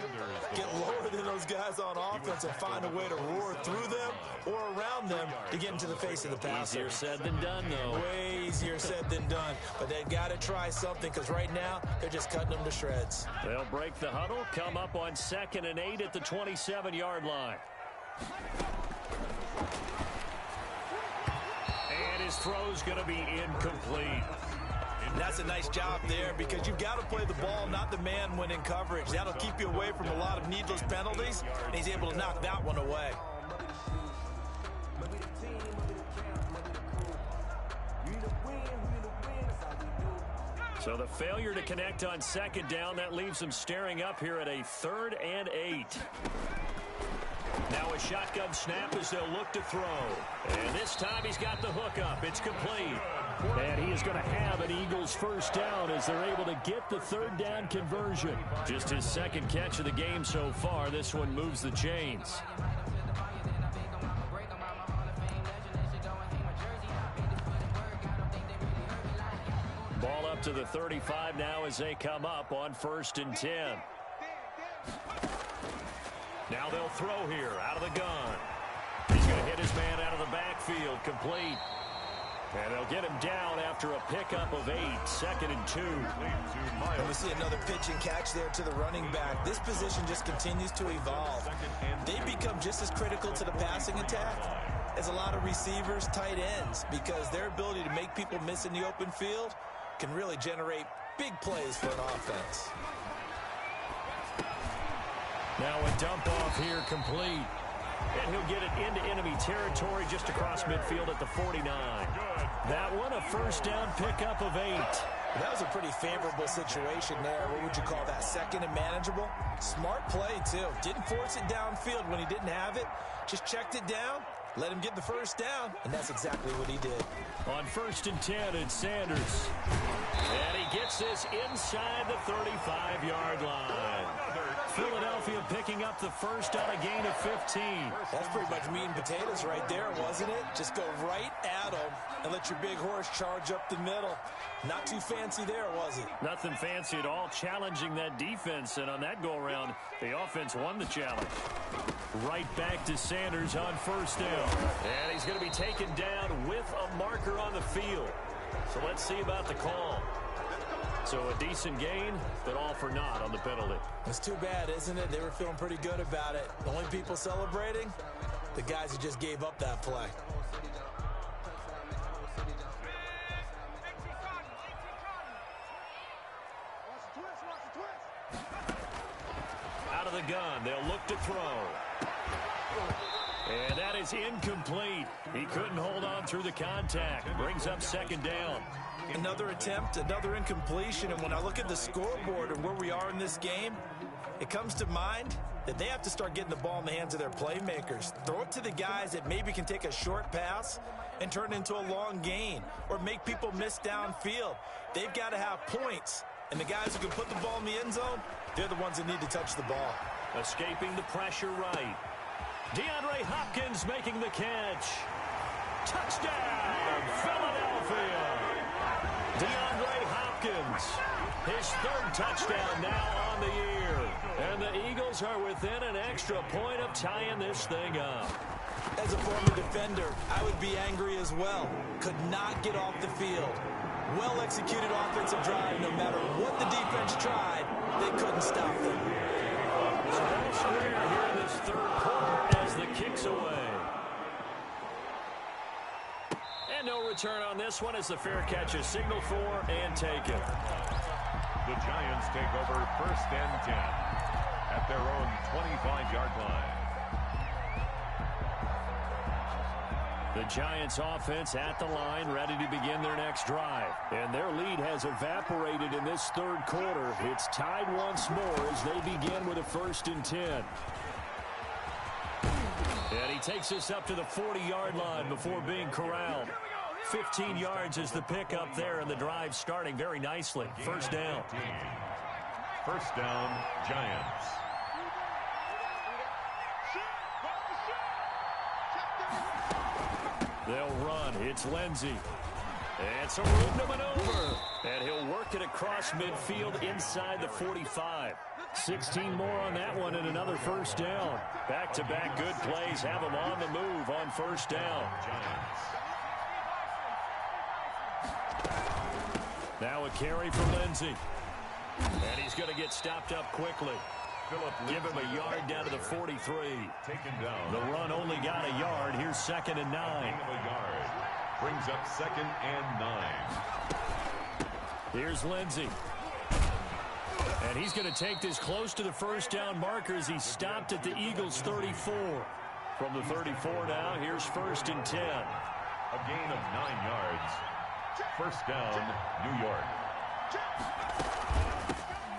Get lower than those guys on offense and find a way to roar through them or around them to get into the face of the passer. Easier said than done, though. Way easier said than done. But they've got to try something because right now they're just cutting them to shreds. They'll break the huddle, come up on 2nd and 8 at the 27-yard line. And his throw's going to be incomplete. That's a nice job there because you've got to play the ball, not the man when in coverage. That'll keep you away from a lot of needless penalties, and he's able to knock that one away. So the failure to connect on 2nd down, that leaves them staring up here at a 3rd and 8. Now a shotgun snap as they'll look to throw. And this time he's got the hook up. It's complete. And he is going to have an Eagles first down as they're able to get the 3rd down conversion. Just his 2nd catch of the game so far. This one moves the chains. Ball up to the 35 now as they come up on 1st and 10. Now they'll throw here out of the gun. He's going to hit his man out of the backfield, complete. And they'll get him down after a pickup of 8, 2nd and 2. And we see another pitch and catch there to the running back. This position just continues to evolve. They become just as critical to the passing attack as a lot of receivers, tight ends, because their ability to make people miss in the open field can really generate big plays for an offense. Now a dump off here, complete. And he'll get it into enemy territory just across midfield at the 49. That one, a first down pickup of 8. That was a pretty favorable situation there. What would you call that? 2nd and manageable? Smart play, too. Didn't force it downfield when he didn't have it. Just checked it down, let him get the first down, and that's exactly what he did. On 1st and 10, it's Sanders. And he gets this inside the 35-yard line. Philadelphia picking up the first on a gain of 15. That's pretty much meat and potatoes right there, wasn't it? Just go right at them and let your big horse charge up the middle. Not too fancy there, was it? Nothing fancy at all, challenging that defense. And on that go-around, the offense won the challenge. Right back to Sanders on 1st down. And he's going to be taken down with a marker on the field. So let's see about the call. So a decent gain, but all for naught on the penalty. It's too bad, isn't it? They were feeling pretty good about it. The only people celebrating, the guys who just gave up that play. Out of the gun, they'll look to throw. And that is incomplete. He couldn't hold on through the contact. Brings up 2nd down. Another attempt, another incompletion, and when I look at the scoreboard and where we are in this game, it comes to mind that they have to start getting the ball in the hands of their playmakers. Throw it to the guys that maybe can take a short pass and turn it into a long gain or make people miss downfield. They've got to have points, and the guys who can put the ball in the end zone, they're the ones that need to touch the ball. Escaping the pressure right. DeAndre Hopkins making the catch. Touchdown, Philadelphia. DeAndre Hopkins, his third touchdown now on the year. And the Eagles are within an extra point of tying this thing up. As a former defender, I would be angry as well. Could not get off the field. Well-executed offensive drive. No matter what the defense tried, they couldn't stop them. So no square here in this third quarter as the kick's away. And no return on this one as the fair catch is signaled for and taken. The Giants take over 1st and 10 at their own 25-yard line. The Giants offense at the line, ready to begin their next drive. And their lead has evaporated in this third quarter. It's tied once more as they begin with a 1st and 10. And he takes us up to the 40-yard line before being corralled. 15 yards is the pickup there, and the drive starting very nicely. 1st down. 1st down, Giants. They'll run. It's Lindsey. And some room to maneuver. And he'll work it across midfield inside the 45. 16 more on that one and another 1st down. Back-to-back good plays have him on the move on 1st down. Now a carry for Lindsey. And he's going to get stopped up quickly. Give him a yard down to the 43. Taken down. The run only got a yard. Here's 2nd and 9. Brings up 2nd and 9. Here's Lindsey. And he's going to take this close to the 1st down marker as he stopped at the Eagles' 34. From the 34 now, here's 1st and 10. A gain of 9 yards. 1st down, New York.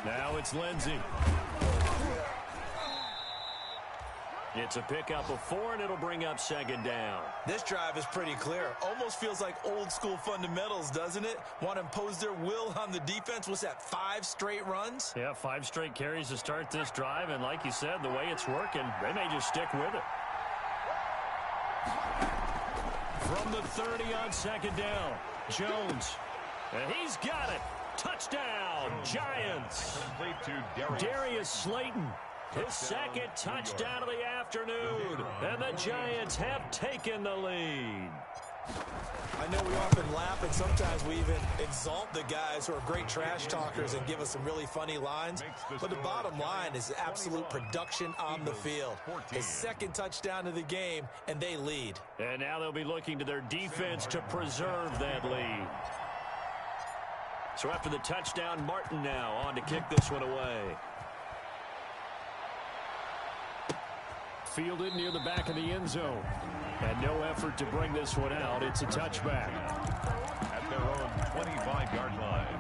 Now it's Lindsey. It's a pickup of 4, and it'll bring up 2nd down. This drive is pretty clear. Almost feels like old-school fundamentals, doesn't it? Want to impose their will on the defense. What's that, 5 straight runs? Yeah, 5 straight carries to start this drive, and like you said, the way it's working, they may just stick with it. From the 30 on 2nd down, Jones. And he's got it. Touchdown, Giants. Complete to Darius Slayton. His 2nd touchdown of the afternoon. And the Giants have taken the lead. I know we often laugh, and sometimes we even exalt the guys who are great trash talkers and give us some really funny lines. But the bottom line is absolute production on the field. His 2nd touchdown of the game, and they lead. And now they'll be looking to their defense to preserve that lead. So after the touchdown, Martin now on to kick this one away. Fielded near the back of the end zone. And no effort to bring this one out. It's a touchback. At their own 25-yard line.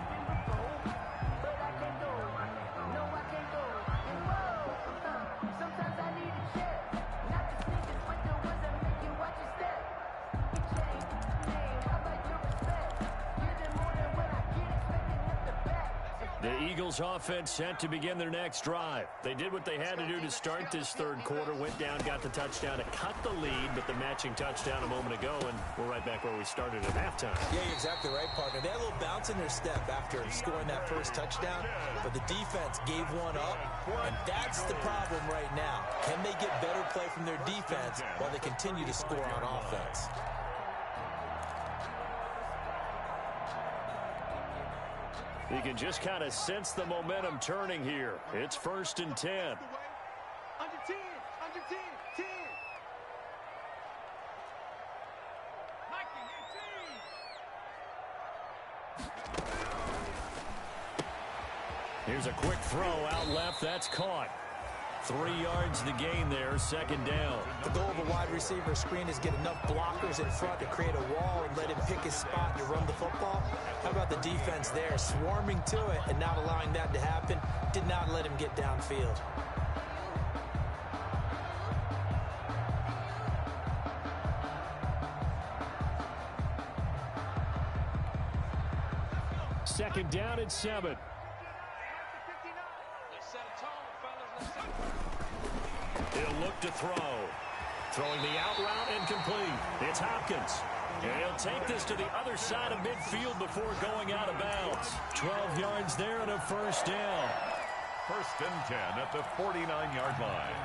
The Eagles offense set to begin their next drive. They did what they had to do to start this third quarter, went down, got the touchdown to cut the lead, but the matching touchdown a moment ago, and we're right back where we started at halftime. Yeah, you're exactly right, partner. They had a little bounce in their step after scoring that 1st touchdown, but the defense gave one up, and that's the problem right now. Can they get better play from their defense while they continue to score on offense? You can just kind of sense the momentum turning here. It's 1st and 10. Under 10, under 10, 10. Here's a quick throw out left. That's caught. 3 yards to gain there, 2nd down. The goal of a wide receiver screen is get enough blockers in front to create a wall and let him pick his spot to run the football. How about the defense there, swarming to it and not allowing that to happen? Did not let him get downfield. Second down and 7. Let's set a tone, fellas. Let's set a tone. He'll look to throw. Throwing the out route and complete. It's Hopkins. And he'll take this to the other side of midfield before going out of bounds. 12 yards there and a first down. First and 10 at the 49-yard line.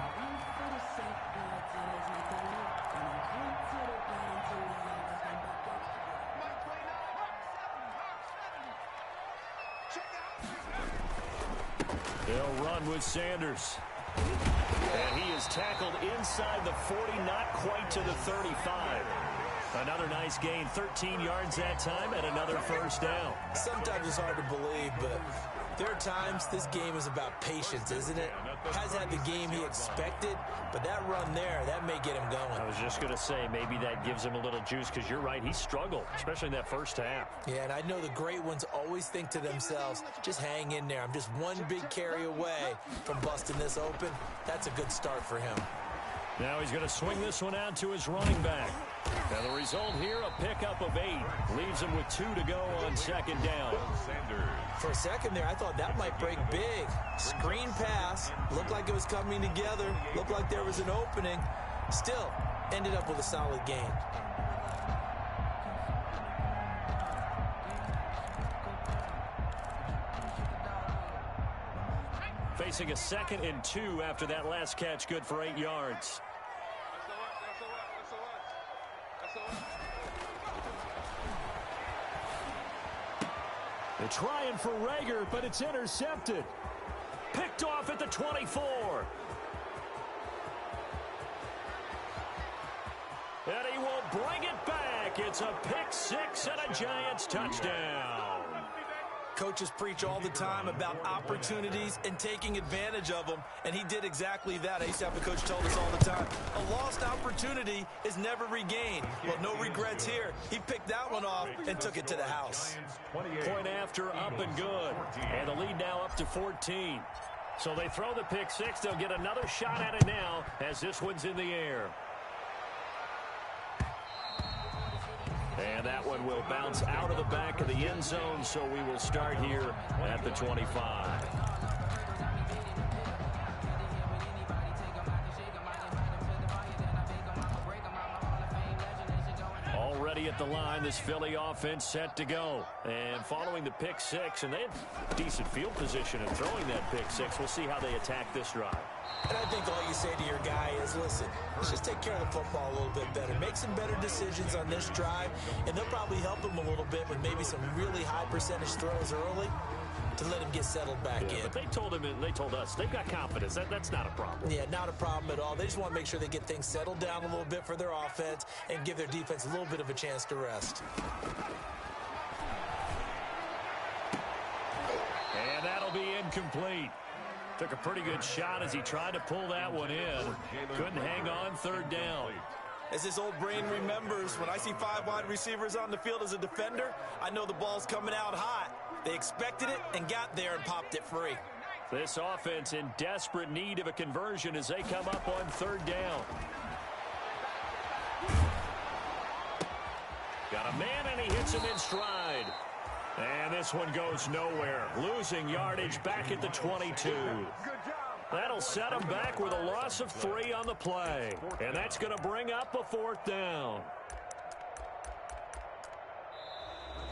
They'll run with Sanders. And he is tackled inside the 40, not quite to the 35. Another nice gain, 13 yards that time, and another first down. Sometimes it's hard to believe, but there are times this game is about patience, isn't it? Hasn't had the game he expected, but that run there, that may get him going. I was just going to say, maybe that gives him a little juice, because you're right, he struggled, especially in that first half. Yeah, and I know the great ones always think to themselves, just hang in there. I'm just one big carry away from busting this open. That's a good start for him. Now he's going to swing this one out to his running back. And the result here, a pickup of 8. Leaves him with 2 to go on second down. For a second there, I thought that might break big. Screen pass. Looked like it was coming together. Looked like there was an opening. Still, ended up with a solid gain. Facing a 2nd and 2 after that last catch, good for 8 yards. They're trying for Rager, but it's intercepted. Picked off at the 24. And he will bring it back. It's a pick 6 and a Giants touchdown. Coaches preach all the time about opportunities and taking advantage of them, and he did exactly that. I used to have a coach told us all the time, a lost opportunity is never regained. Well, no regrets here. He picked that one off and took it to the house. Point after, up and good. And the lead now up to 14. So they throw the pick 6. They'll get another shot at it now as this one's in the air. And that one will bounce out of the back of the end zone, so we will start here at the 25. Already at the line, this Philly offense set to go. And following the pick 6, and they have decent field position in throwing that pick 6. We'll see how they attack this drive. And I think all you say to your guy is, listen, let's just take care of the football a little bit better. Make some better decisions on this drive, and they'll probably help him a little bit with maybe some really high percentage throws early to let him get settled back in. But they told him, and they told us, they've got confidence. That's not a problem. Yeah, not a problem at all. They just want to make sure they get things settled down a little bit for their offense and give their defense a little bit of a chance to rest. And that'll be incomplete. Took a pretty good shot as he tried to pull that one in. Couldn't hang on, third down. As his old brain remembers, when I see 5 wide receivers on the field as a defender, I know the ball's coming out hot. They expected it and got there and popped it free. This offense in desperate need of a conversion as they come up on third down. Got a man and he hits him in stride. And this one goes nowhere. Losing yardage back at the 22. That'll set him back with a loss of 3 on the play. And that's going to bring up a 4th down.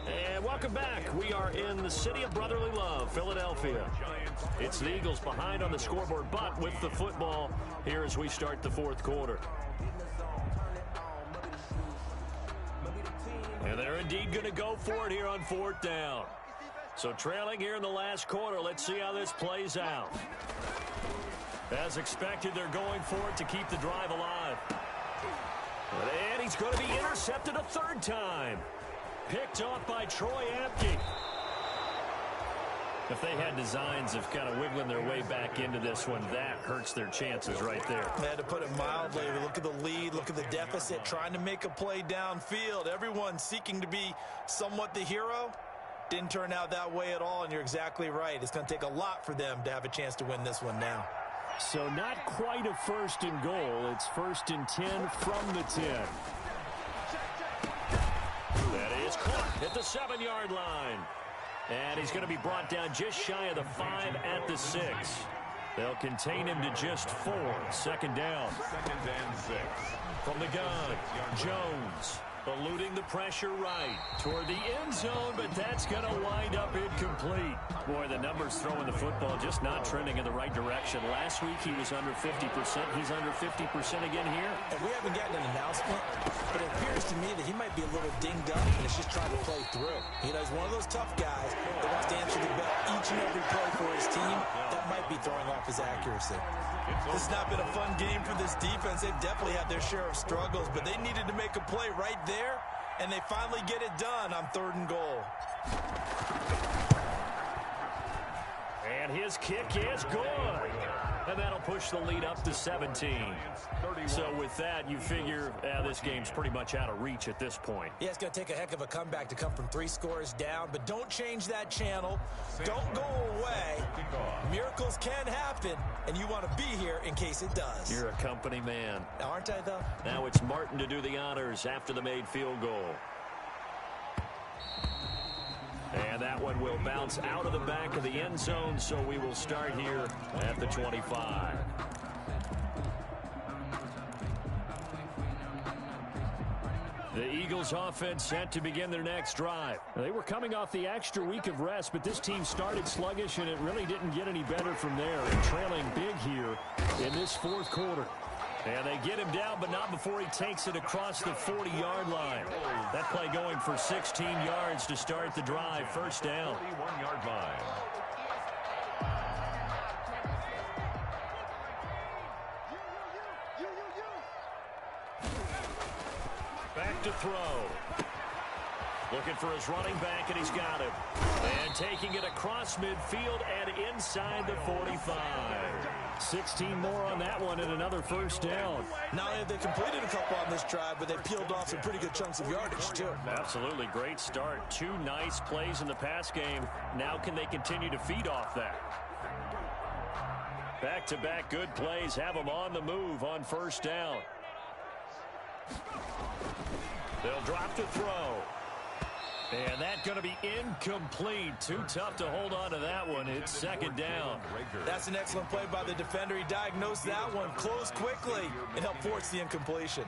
And welcome back. We are in the city of brotherly love, Philadelphia. It's the Eagles behind on the scoreboard, but with the football here as we start the 4th quarter. And they're indeed going to go for it here on 4th down. So trailing here in the last quarter, let's see how this plays out. As expected, they're going for it to keep the drive alive. And he's going to be intercepted a 3rd time. Picked off by Troy Apke. If they had designs of kind of wiggling their way back into this one, that hurts their chances right there. They had to put it mildly. Look at the lead, look at the deficit, trying to make a play downfield. Everyone seeking to be somewhat the hero. Didn't turn out that way at all, and you're exactly right. It's going to take a lot for them to have a chance to win this one now. So not quite a 1st and goal. It's 1st and 10 from the 10. That is caught at the 7-yard line. And he's going to be brought down just shy of the 5 at the 6. They'll contain him to just 4. Second down. 2nd and 6. From the gun, Jones eluding the pressure right toward the end zone, but that's going to wind up incomplete. Boy, the numbers throwing the football just not trending in the right direction. Last week he was under 50%. He's under 50% again here. And we haven't gotten an announcement, but it appears to me that he might be a little dinged up and is just trying to play through. You know, he's one of those tough guys that wants to answer the bell each and every play for his team. That might be throwing off his accuracy. This has not been a fun game for this defense. They've definitely had their share of struggles, but they needed to make a play right there, and they finally get it done on 3rd and goal. And his kick is good. And that'll push the lead up to 17. So with that, you figure this game's pretty much out of reach at this point. Yeah, it's going to take a heck of a comeback to come from 3 scores down, but don't change that channel. Don't go away. Miracles can happen, and you want to be here in case it does. You're a company man. Aren't I, though? Now it's Martin to do the honors after the made field goal. And that one will bounce out of the back of the end zone, so we will start here at the 25. The Eagles offense set to begin their next drive. They were coming off the extra week of rest, but this team started sluggish, and it really didn't get any better from there. And trailing big here in this 4th quarter. And they get him down, but not before he takes it across the 40-yard line. That play going for 16 yards to start the drive. First down. 41-yard line. Back to throw. Looking for his running back, and he's got him. And taking it across midfield and inside the 45. 16 more on that one and another first down. Not only have they completed a couple on this drive, but they peeled off some pretty good chunks of yardage, too. Absolutely. Great start. 2 nice plays in the pass game. Now can they continue to feed off that? Back-to-back good plays have them on the move on first down. They'll drop to throw. And that's going to be incomplete. Too tough to hold on to that one. It's second down. That's an excellent play by the defender. He diagnosed that one, closed quickly, and helped force the incompletion.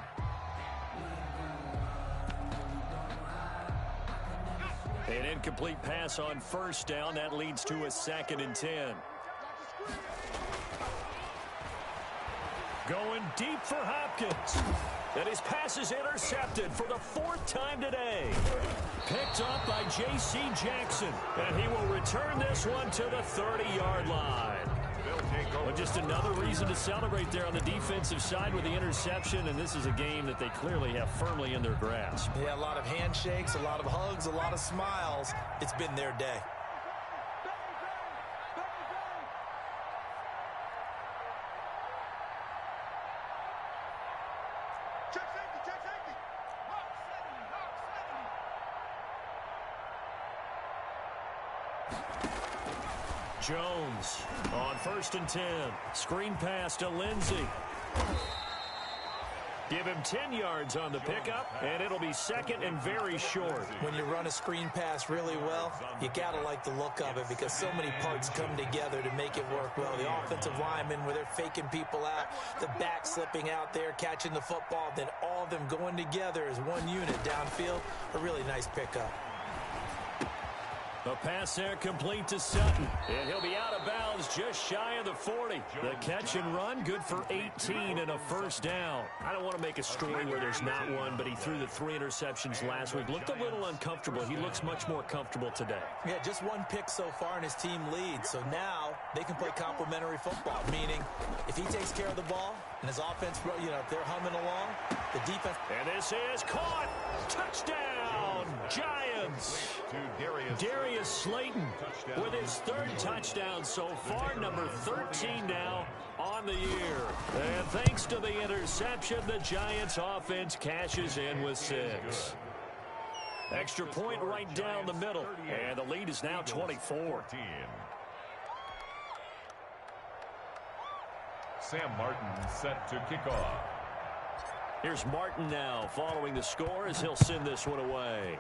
An incomplete pass on first down. That leads to a 2nd and 10. Going deep for Hopkins. And his pass is intercepted for the 4th time today. Picked up by J.C. Jackson. And he will return this one to the 30-yard line. Well, just another reason to celebrate there on the defensive side with the interception. And this is a game that they clearly have firmly in their grasp. Yeah, a lot of handshakes, a lot of hugs, a lot of smiles. It's been their day. Jones on 1st and 10. Screen pass to Lindsey. Give him 10 yards on the pickup, and it'll be 2nd and very short. When you run a screen pass really well, you got to like the look of it because so many parts come together to make it work well. The offensive linemen, where they're faking people out, the back slipping out there, catching the football, then all of them going together as one unit downfield. A really nice pickup. The pass there complete to Sutton. And he'll be out of bounds just shy of the 40. The catch and run good for 18 and a first down. I don't want to make a story where there's not one, but he threw the 3 interceptions last week. Looked a little uncomfortable. He looks much more comfortable today. Yeah, just 1 pick so far and his team leads. So now they can play complementary football, meaning if he takes care of the ball and his offense, you know, if they're humming along, the defense. And this is caught. Touchdown, Giants. Darius Slayton with his 3rd touchdown so far, number 13 now on the year. And thanks to the interception, the Giants offense cashes in with 6. Extra point right down the middle, and the lead is now 24. Sam Martin set to kick off. Here's Martin now following the score as he'll send this one away.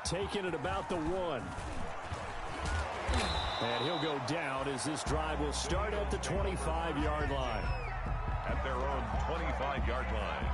Taking it about the 1. And he'll go down as this drive will start at the 25-yard line. At their own 25-yard line.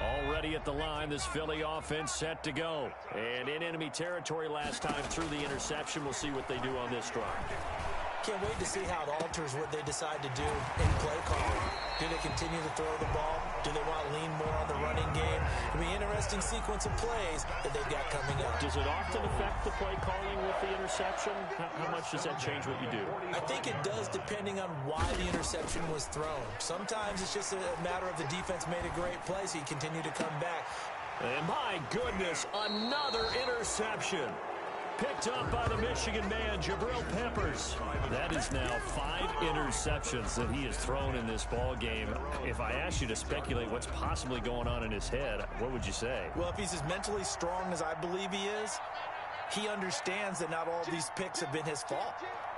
Already at the line, this Philly offense set to go. And in enemy territory last time through the interception. We'll see what they do on this drive. Can't wait to see how it alters what they decide to do in play calling. Do they continue to throw the ball? Do they want to lean more on the running game? It'll be an interesting sequence of plays that they've got coming up. Does it often affect the play calling with the interception? How much does that change what you do? I think it does depending on why the interception was thrown. Sometimes it's just a matter of the defense made a great play, so you continue to come back. And my goodness, another interception. Picked up by the Michigan man, Jabril Peppers. That is now 5 interceptions that he has thrown in this ball game. If I asked you to speculate what's possibly going on in his head, what would you say? Well, if he's as mentally strong as I believe he is, he understands that not all these picks have been his fault.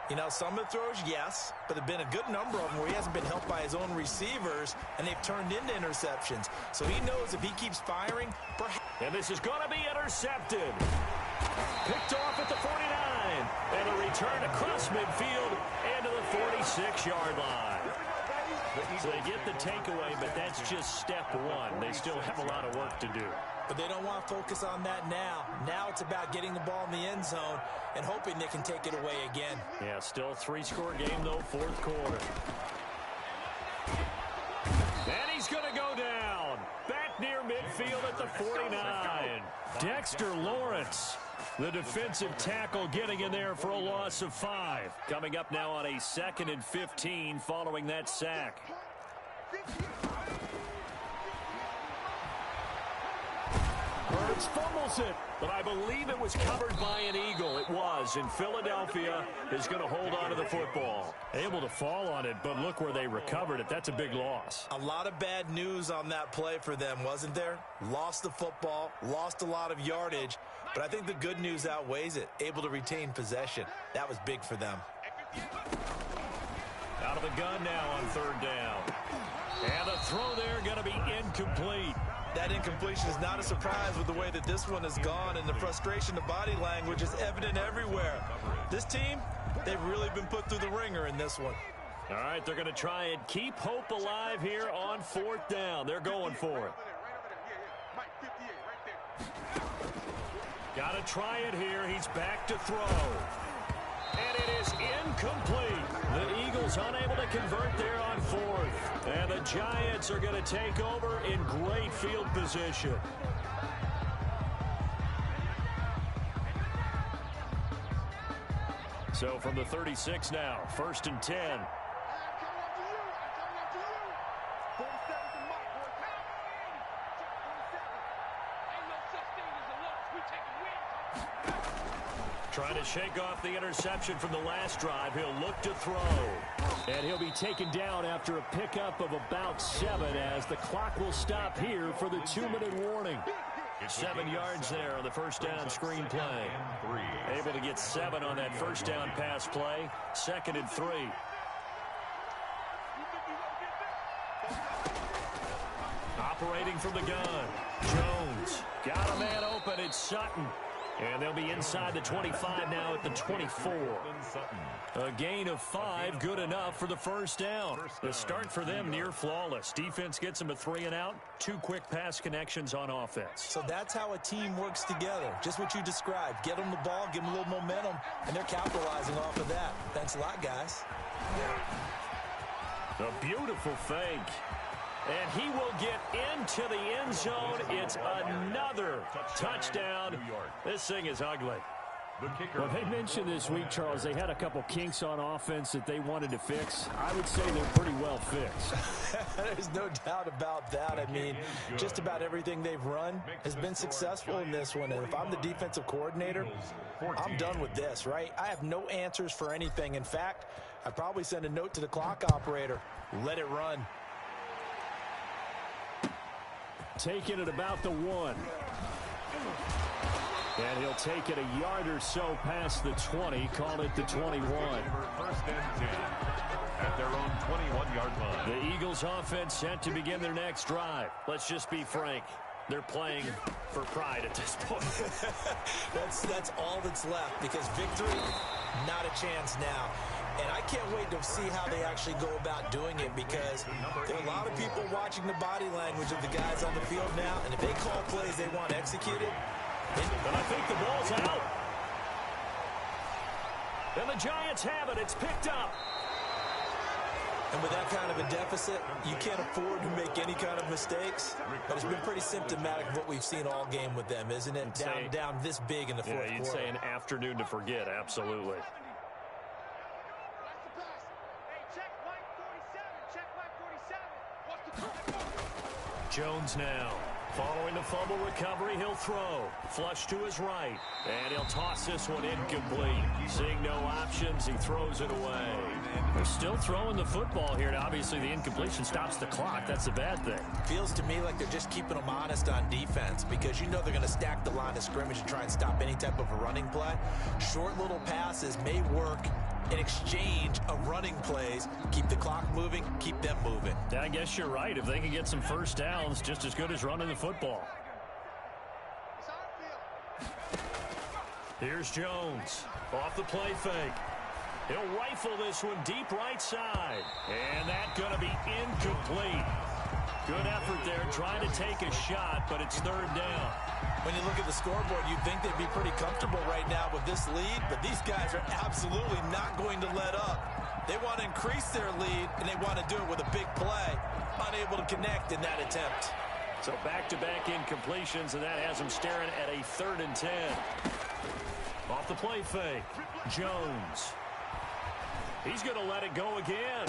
You know, some of the throws, yes, but there have been a good number of them where he hasn't been helped by his own receivers, and they've turned into interceptions. So he knows if he keeps firing, perhaps... And this is going to be intercepted. Picked off at the 49. And a return across midfield and to the 46-yard line. So they get the takeaway, but that's just step one. They still have a lot of work to do. But they don't want to focus on that now. Now it's about getting the ball in the end zone and hoping they can take it away again. Yeah, still a 3-score game, though, fourth quarter. And he's going to go down. Back near midfield at the 49. Dexter Lawrence, the defensive tackle, getting in there for a loss of 5. Coming up now on a 2nd and 15 following that sack. Hurts fumbles it, but I believe it was covered by an Eagle. It was, and Philadelphia is going to hold on to the football. Able to fall on it, but look where they recovered it. That's a big loss. A lot of bad news on that play for them, wasn't there? Lost the football, lost a lot of yardage, but I think the good news outweighs it. Able to retain possession. That was big for them. Out of the gun now on 3rd down. And the throw there going to be incomplete. That incompletion is not a surprise with the way that this one has gone, and the frustration of body language is evident everywhere. This team, they've really been put through the ringer in this one. All right, they're going to try and keep hope alive here on 4th down. They're going for it. Got to try it here. He's back to throw. And it is incomplete. The Eagles unable to convert there on 4th. And the Giants are going to take over in great field position. So from the 36 now, 1st and 10. Trying to shake off the interception from the last drive. He'll look to throw. And he'll be taken down after a pickup of about 7 as the clock will stop here for the 2-minute warning. 7 yards there on the first down screen play. Able to get 7 on that first down pass play. 2nd and 3. Operating from the gun. Jones got a man open. It's Sutton. And they'll be inside the 25 now at the 24. A gain of 5, good enough for the first down. The start for them near flawless. Defense gets them a 3 and out. 2 quick pass connections on offense. So that's how a team works together. Just what you described. Get them the ball, give them a little momentum, and they're capitalizing off of that. Thanks a lot, guys. A beautiful fake. And he will get into the end zone. It's another touchdown. This thing is ugly. Well, they mentioned this week, Charles, they had a couple kinks on offense that they wanted to fix. I would say they're pretty well fixed. There's no doubt about that. I mean, just about everything they've run has been successful in this one. And if I'm the defensive coordinator, I'm done with this, right? I have no answers for anything. In fact, I'd probably send a note to the clock operator. Let it run. Taking it about the 1. And he'll take it a yard or so past the 20, call it the 21. First and 10 at their own 21-yard line. The Eagles offense set to begin their next drive. Let's just be frank. They're playing for pride at this point. That's all that's left, because victory, not a chance now. And I can't wait to see how they actually go about doing it, because there are a lot of people watching the body language of the guys on the field now, and if they call plays they want executed. And I think the ball's out. And the Giants have it. It's picked up. And with that kind of a deficit, you can't afford to make any kind of mistakes. But it's been pretty symptomatic of what we've seen all game with them, isn't it? Down this big in the fourth quarter. You'd say an afternoon to forget, absolutely. Jones now. Following the fumble recovery, he'll throw. Flush to his right. And he'll toss this one incomplete. Seeing no options, he throws it away. They're still throwing the football here. And obviously, the incompletion stops the clock. That's a bad thing. Feels to me like they're just keeping them honest on defense, because you know they're going to stack the line of scrimmage and try and stop any type of a running play. Short little passes may work in exchange of running plays. Keep the clock moving, keep them moving. Yeah, I guess you're right. If they can get some first downs, just as good as running the football. Here's Jones. Off the play fake. He'll rifle this one deep right side. And that's going to be incomplete. Good effort there, trying to take a shot, but it's third down. When you look at the scoreboard, you'd think they'd be pretty comfortable right now with this lead, but these guys are absolutely not going to let up. They want to increase their lead, and they want to do it with a big play. Unable to connect in that attempt. So back-to-back incompletions, and that has them staring at a 3rd and 10. Off the play fake, Jones. He's going to let it go again.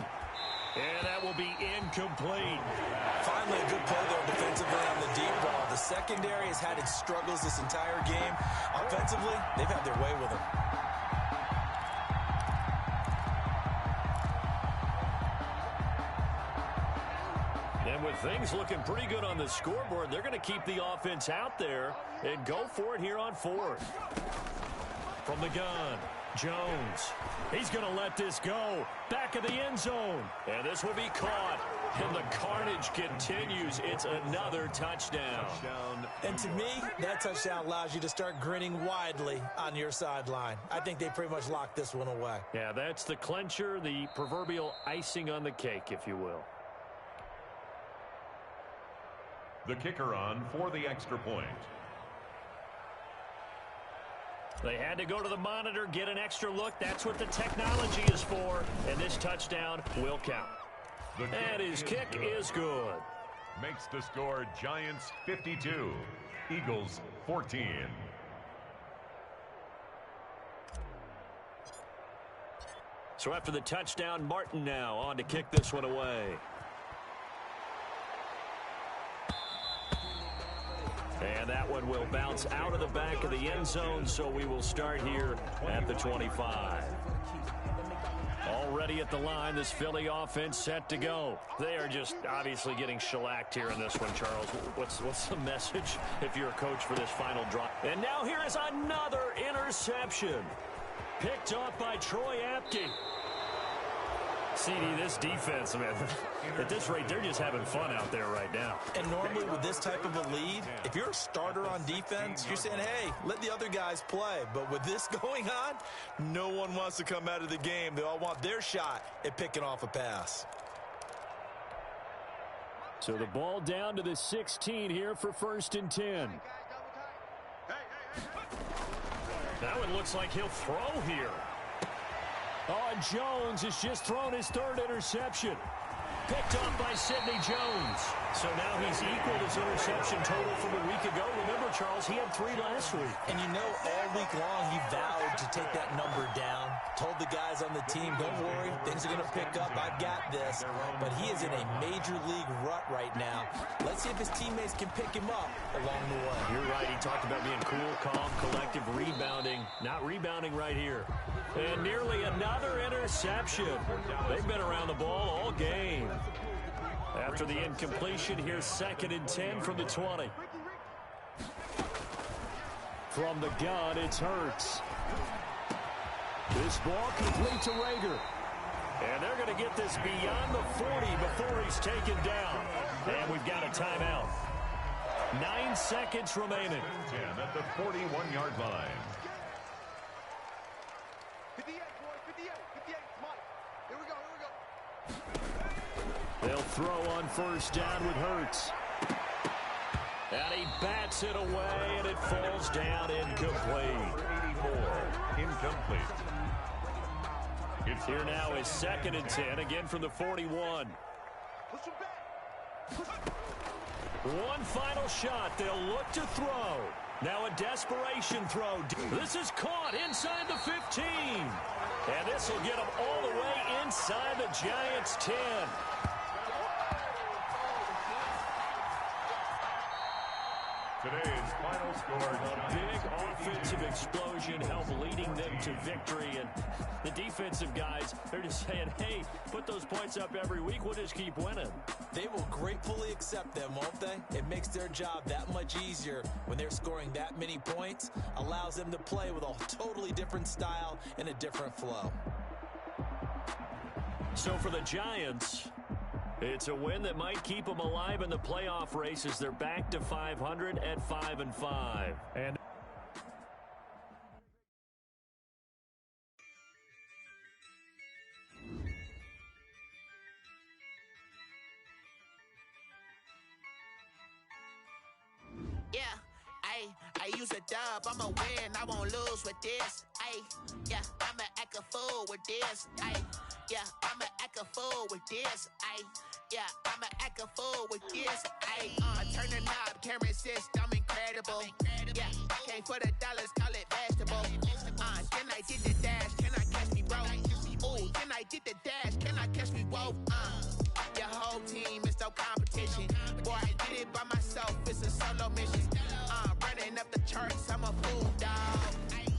And that will be incomplete. Finally, a good play there defensively on the deep ball. The secondary has had its struggles this entire game. Offensively, they've had their way with them. And with things looking pretty good on the scoreboard, they're going to keep the offense out there and go for it here on 4th. From the gun, Jones. He's going to let this go. Back of the end zone. And this will be caught. And the carnage continues. It's another touchdown. And to me, that touchdown allows you to start grinning widely on your sideline. I think they pretty much locked this one away. Yeah, that's the clincher, the proverbial icing on the cake, if you will. The kicker on for the extra point. They had to go to the monitor, get an extra look. That's what the technology is for. And this touchdown will count. And his kick is good. Makes the score Giants 52, Eagles 14. So after the touchdown, Martin now on to kick this one away. And that one will bounce out of the back of the end zone, so we will start here at the 25. Already at the line, this Philly offense set to go. They are just obviously getting shellacked here in this one, Charles. What's the message if you're a coach for this final drive? And now here is another interception. Picked off by Troy Apke. CD, this defense, man, at this rate, they're just having fun out there right now. And normally with this type of a lead, if you're a starter on defense, you're saying, hey, let the other guys play. But with this going on, no one wants to come out of the game. They all want their shot at picking off a pass. So the ball down to the 16 here for 1st and 10. That one looks like he'll throw here. Oh, and Jones has just thrown his 3rd interception. Picked off by Sidney Jones. So now he's equaled his interception total from a week ago. Remember, Charles, he had 3 last week. And you know, all week long he vowed to take that number down. Told the guys on the team, don't worry, things are going to pick up. I've got this. But he is in a major league rut right now. Let's see if his teammates can pick him up along the way. You're right. He talked about being cool, calm, collective, rebounding. Not rebounding right here. And nearly another interception. They've been around the ball all game. After the incompletion, here's 2nd and 10 from the 20. From the gun, it's Hurts. This ball complete to Rager. And they're going to get this beyond the 40 before he's taken down. And we've got a timeout. 9 seconds remaining. 10 at the 41-yard line. 58, boy, 58, 58. Come on. Here we go. They'll throw on first down with Hurts. And he bats it away, and it falls down incomplete. 84, incomplete. It's here now is 2nd and 10, again from the 41. One final shot. They'll look to throw. Now a desperation throw. This is caught inside the 15. And this will get them all the way inside the Giants' 10. Today's final score. A big offensive explosion helped leading them to victory. And the defensive guys, they're just saying, hey, put those points up every week. We'll just keep winning. They will gratefully accept them, won't they? It makes their job that much easier when they're scoring that many points. Allows them to play with a totally different style and a different flow. So for the Giants, it's a win that might keep them alive in the playoff race as they're back to 500 at 5-5. And yeah, I use a dub, I'ma win, I won't lose with this. Yeah, I'ma act a fool with this. Yeah, I'ma act a fool with this. Yeah, I'ma act a fool with this. I turn the knob, camera assist, I'm incredible. Yeah, came for the dollars, call it vegetable. Then I did the dash, can I catch me, bro? Ooh, then I did the dash, can I catch me, whoa? Your whole team is no competition. Boy, I did it by myself, it's a solo mission. Running up the charts, I'm a fool, dog.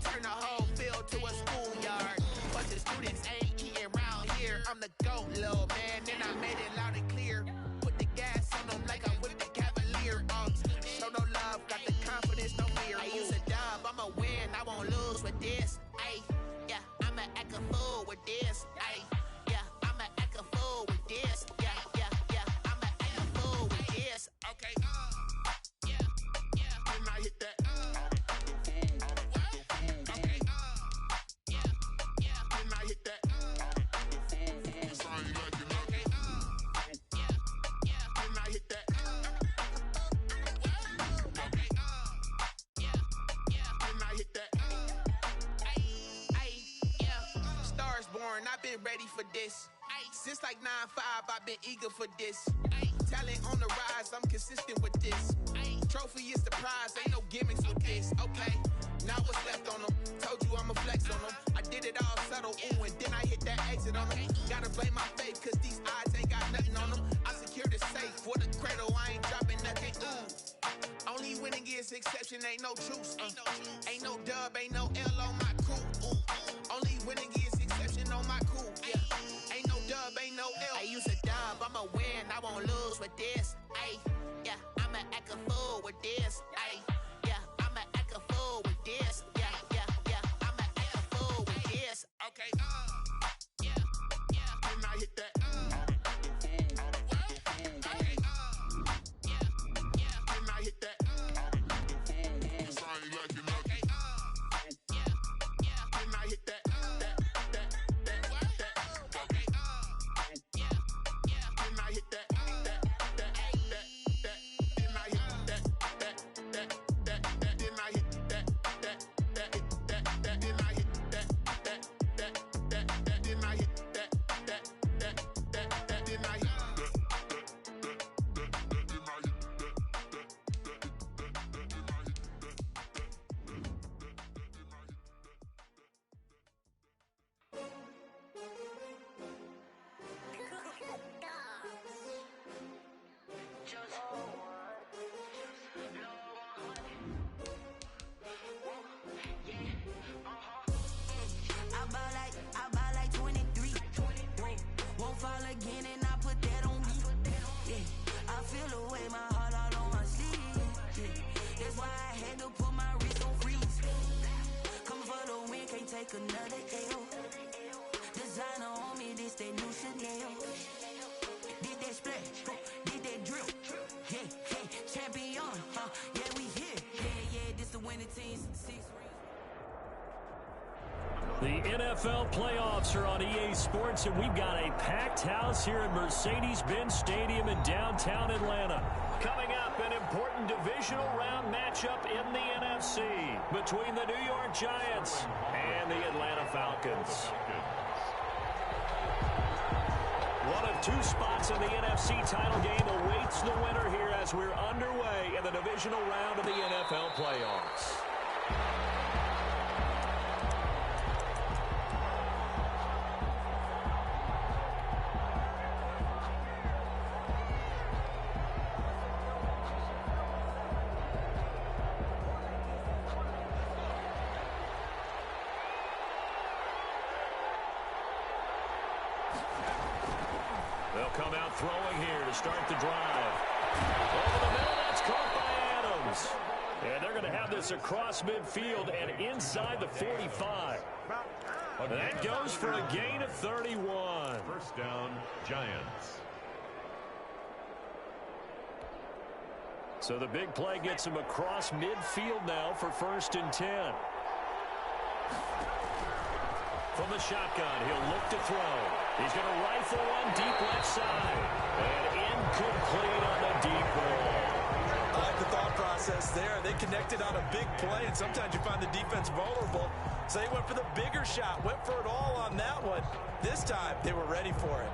Turn the whole field to a schoolyard. But the students ain't eating round here. I'm the GOAT, little man, and I made it loud and clear. Put the gas on them like I'm with the Cavalier. Show no love, got the confidence, no fear. I use a dub, I'ma win, I won't lose with this. Yeah, I'ma act a fool with this. Yeah, I'ma act a fool with this. Yeah, I'ma act a fool with this. Okay, then I hit that. Okay, then I hit that. Sorry, like you know. Then I hit that. Okay, then I hit that. Stars born, I've been ready for this. Since like 9-5, I've been eager for this. Talent on the rise, I'm consistent with this. Trophy is the prize, ain't no gimmicks with this. Okay, now what's left on them? Told you I'ma flex on them. I did it all subtle, ooh, and then I hit that exit on them. Gotta blame my faith, cause these odds ain't got nothing on them. I secured the safe for the cradle, I ain't dropping nothing, ooh. Only winning is exception, ain't no truce. Ain't no dub, ain't no L on my crew, ooh. Only winning is exception on my crew, yeah. Ain't no dub, ain't no L. I use a dub, I'ma win, I won't lose with this. Yeah, I'ma act a fool with this. Yeah, I'ma act a fool with this. Yeah, I'ma act a fool with this. Okay, then I hit that. Okay, then I hit that. Sorry, like you know. Okay, then I hit that. Okay, then I hit that. I buy like 23. Won't fall again and I put that on me. Yeah, I feel the way, my heart all on my sleeve. Yeah, that's why I had to put my wrist on freeze. take another L. Designer on me, this that new Chanel. Did that splash, did that drill. Yeah, champion, yeah, we here. Yeah, this the winning team. The NFL playoffs are on EA Sports, and we've got a packed house here at Mercedes-Benz Stadium in downtown Atlanta. Coming up, an important divisional round matchup in the NFC between the New York Giants and the Atlanta Falcons. One of two spots in the NFC title game awaits the winner here as we're underway in the divisional round of the NFL playoffs. They'll come out throwing here to start the drive. Over the middle, that's caught by Adams. And they're going to have this across midfield and inside the 45. That goes for a gain of 31. First down, Giants. So the big play gets him across midfield now for 1st and 10. From the shotgun, he'll look to throw. He's going to rifle one deep left side. And incomplete on the deep ball. I like the thought process there. They connected on a big play, and sometimes you find the defense vulnerable. So they went for the bigger shot, went for it all on that one. This time, they were ready for it.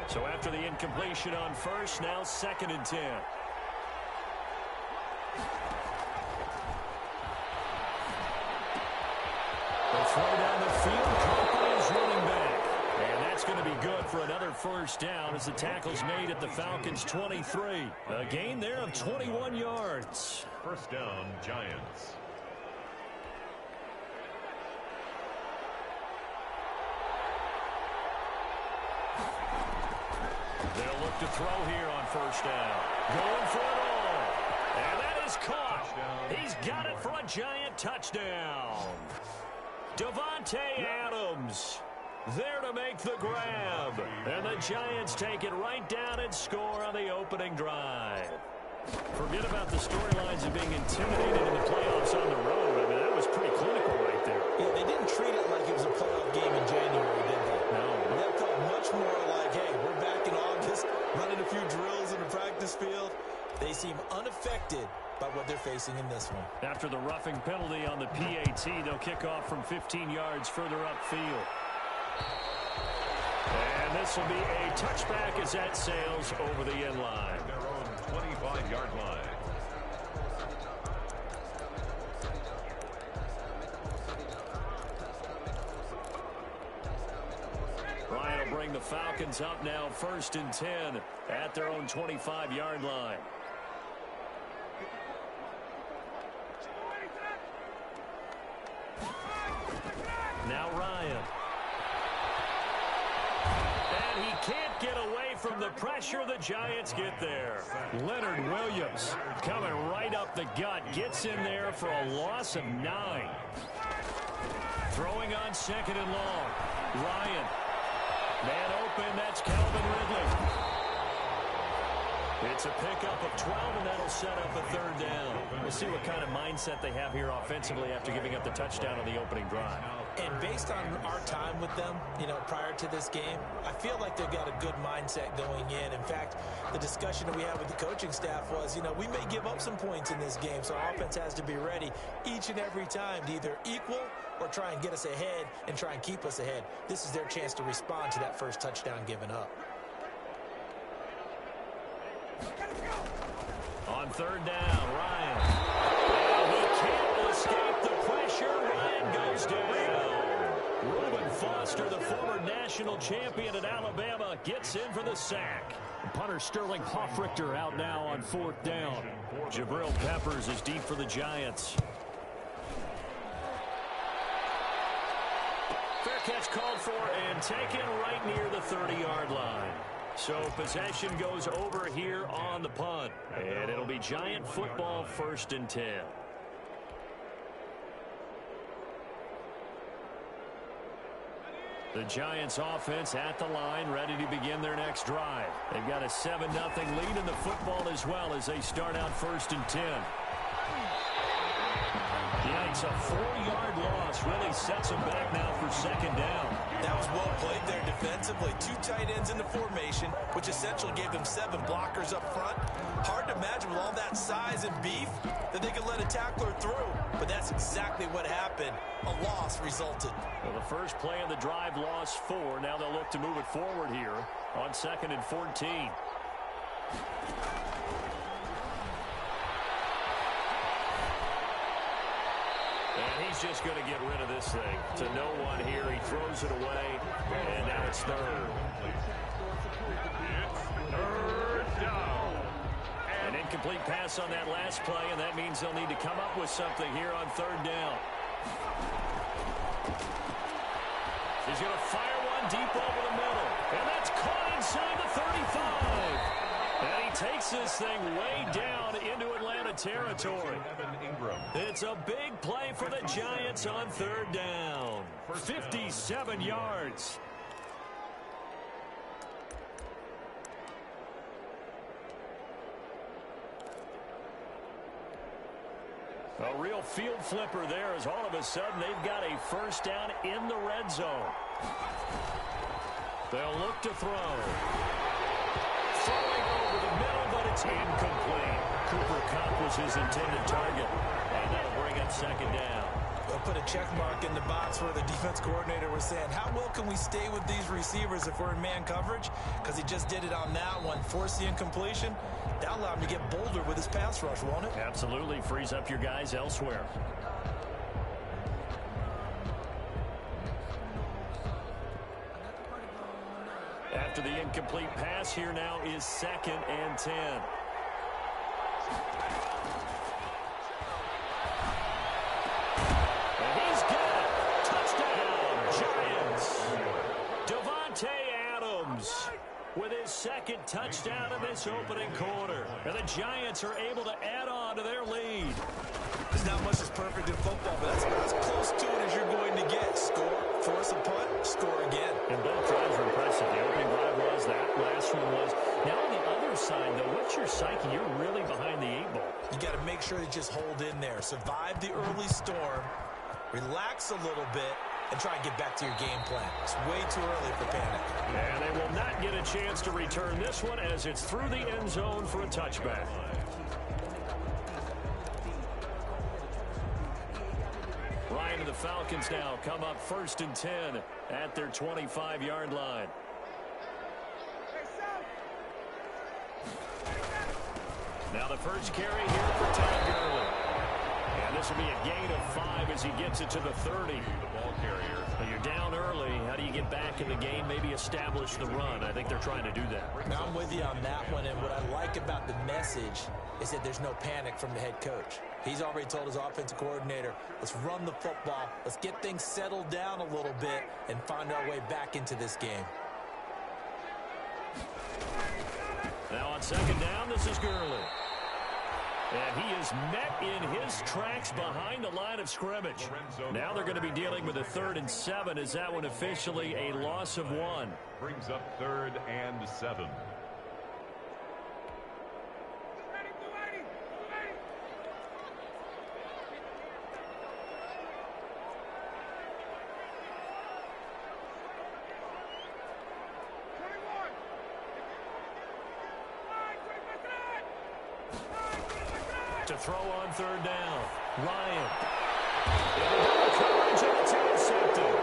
So after the incompletion on 1st, now 2nd and 10. Throw down the field, caught by his running back. And that's going to be good for another 1st down as the tackle's made at the Falcons' 23. A gain there of 21 yards. First down, Giants. They'll look to throw here on 1st down. Going for it all. And that is caught. He's got it for a Giant touchdown. Davante Adams there to make the grab. And the Giants take it right down and score on the opening drive. Forget about the storylines of being intimidated in the playoffs on the road. I mean, that was pretty clinical right there. Yeah, they didn't treat it like it was a playoff game in January, did they? No. That felt much more like, hey, we're back in August, running a few drills in the practice field. They seem unaffected by what they're facing in this one. After the roughing penalty on the PAT, they'll kick off from 15 yards further upfield. And this will be a touchback as that sails over the end line. Their own 25-yard line. Ryan will bring the Falcons up now 1st and 10 at their own 25-yard line. Now Ryan. And he can't get away from the pressure. The Giants get there. Leonard Williams coming right up the gut. Gets in there for a loss of 9. Throwing on 2nd and long. Ryan. Man open. That's Calvin Ridley. It's a pickup of 12, and that'll set up a 3rd down. We'll see what kind of mindset they have here offensively after giving up the touchdown on the opening drive. And based on our time with them, prior to this game, I feel like they've got a good mindset going in. In fact, the discussion that we had with the coaching staff was, we may give up some points in this game, so our offense has to be ready each and every time to either equal or try and get us ahead and try and keep us ahead. This is their chance to respond to that first touchdown given up. On 3rd down, Ryan. And he can't escape the pressure. Ryan goes down. Reuben Foster, the former national champion at Alabama, gets in for the sack. Punter Sterling Hoffrichter out now on 4th down. Jabril Peppers is deep for the Giants. Fair catch called for and taken right near the 30-yard line. So possession goes over here on the punt. And it'll be Giant football 1st and 10. The Giants offense at the line, ready to begin their next drive. They've got a 7-0 lead in the football as well as they start out 1st and 10. Yikes, a 4-yard loss really sets them back now for 2nd down. That was well played there defensively. 2 tight ends in the formation, which essentially gave them 7 blockers up front. Hard to imagine with all that size and beef that they could let a tackler through. But that's exactly what happened. A loss resulted. Well, the first play of the drive lost 4. Now they'll look to move it forward here on 2nd and 14. And he's just going to get rid of this thing to no one here. He throws it away, and now it's 3rd. It's 3rd down. An incomplete pass on that last play, and that means they'll need to come up with something here on 3rd down. He's going to fire one deep over the middle, and that's caught inside the 35. And he takes this thing way down into Atlanta territory. It's a big play for the Giants on 3rd down. 57 yards. A real field flipper there as all of a sudden they've got a 1st down in the red zone. They'll look to throw. Throwing over the middle, but it's incomplete. Cooper Kupp was his intended target. And that'll bring up 2nd down. We'll put a check mark in the box where the defense coordinator was saying, how well can we stay with these receivers if we're in man coverage? Because he just did it on that one. Force the incompletion. That'll allow him to get bolder with his pass rush, won't it? Absolutely. Frees up your guys elsewhere. After the incomplete pass, here now is 2nd and 10. And he's got it. Touchdown, Giants. Davante Adams with his 2nd touchdown in this opening quarter. And the Giants are able to add on to their lead. There's not much that's perfect in football, but that's as close to it as you're going to get. Score, force a punt, score again. And both drives were impressive. The opening drive was, that last one was. Now on the other side, though, what's your psyche? You're really behind the 8 ball. You got to make sure you just hold in there. Survive the early storm, relax a little bit, and try and get back to your game plan. It's way too early for panic. And they will not get a chance to return this one as it's through the end zone for a touchback. Ryan and the Falcons now come up 1st and 10 at their 25-yard line. Now the first carry here for Todd Gurley. And this will be a gain of 5 as he gets it to the 30. The ball carrier. Well, you're down early. How do you get back in the game? Maybe establish the run. I think they're trying to do that. Now I'm with you on that one, and what I like about the message is that there's no panic from the head coach. He's already told his offensive coordinator, let's run the football, let's get things settled down a little bit and find our way back into this game. Now on 2nd down, this is Gurley. And he is met in his tracks behind the line of scrimmage. Now they're going to be dealing with a 3rd and 7. Is that one officially a loss of 1? Brings up 3rd and 7. To throw on 3rd down. Ryan. And coverage, and it's intercepted.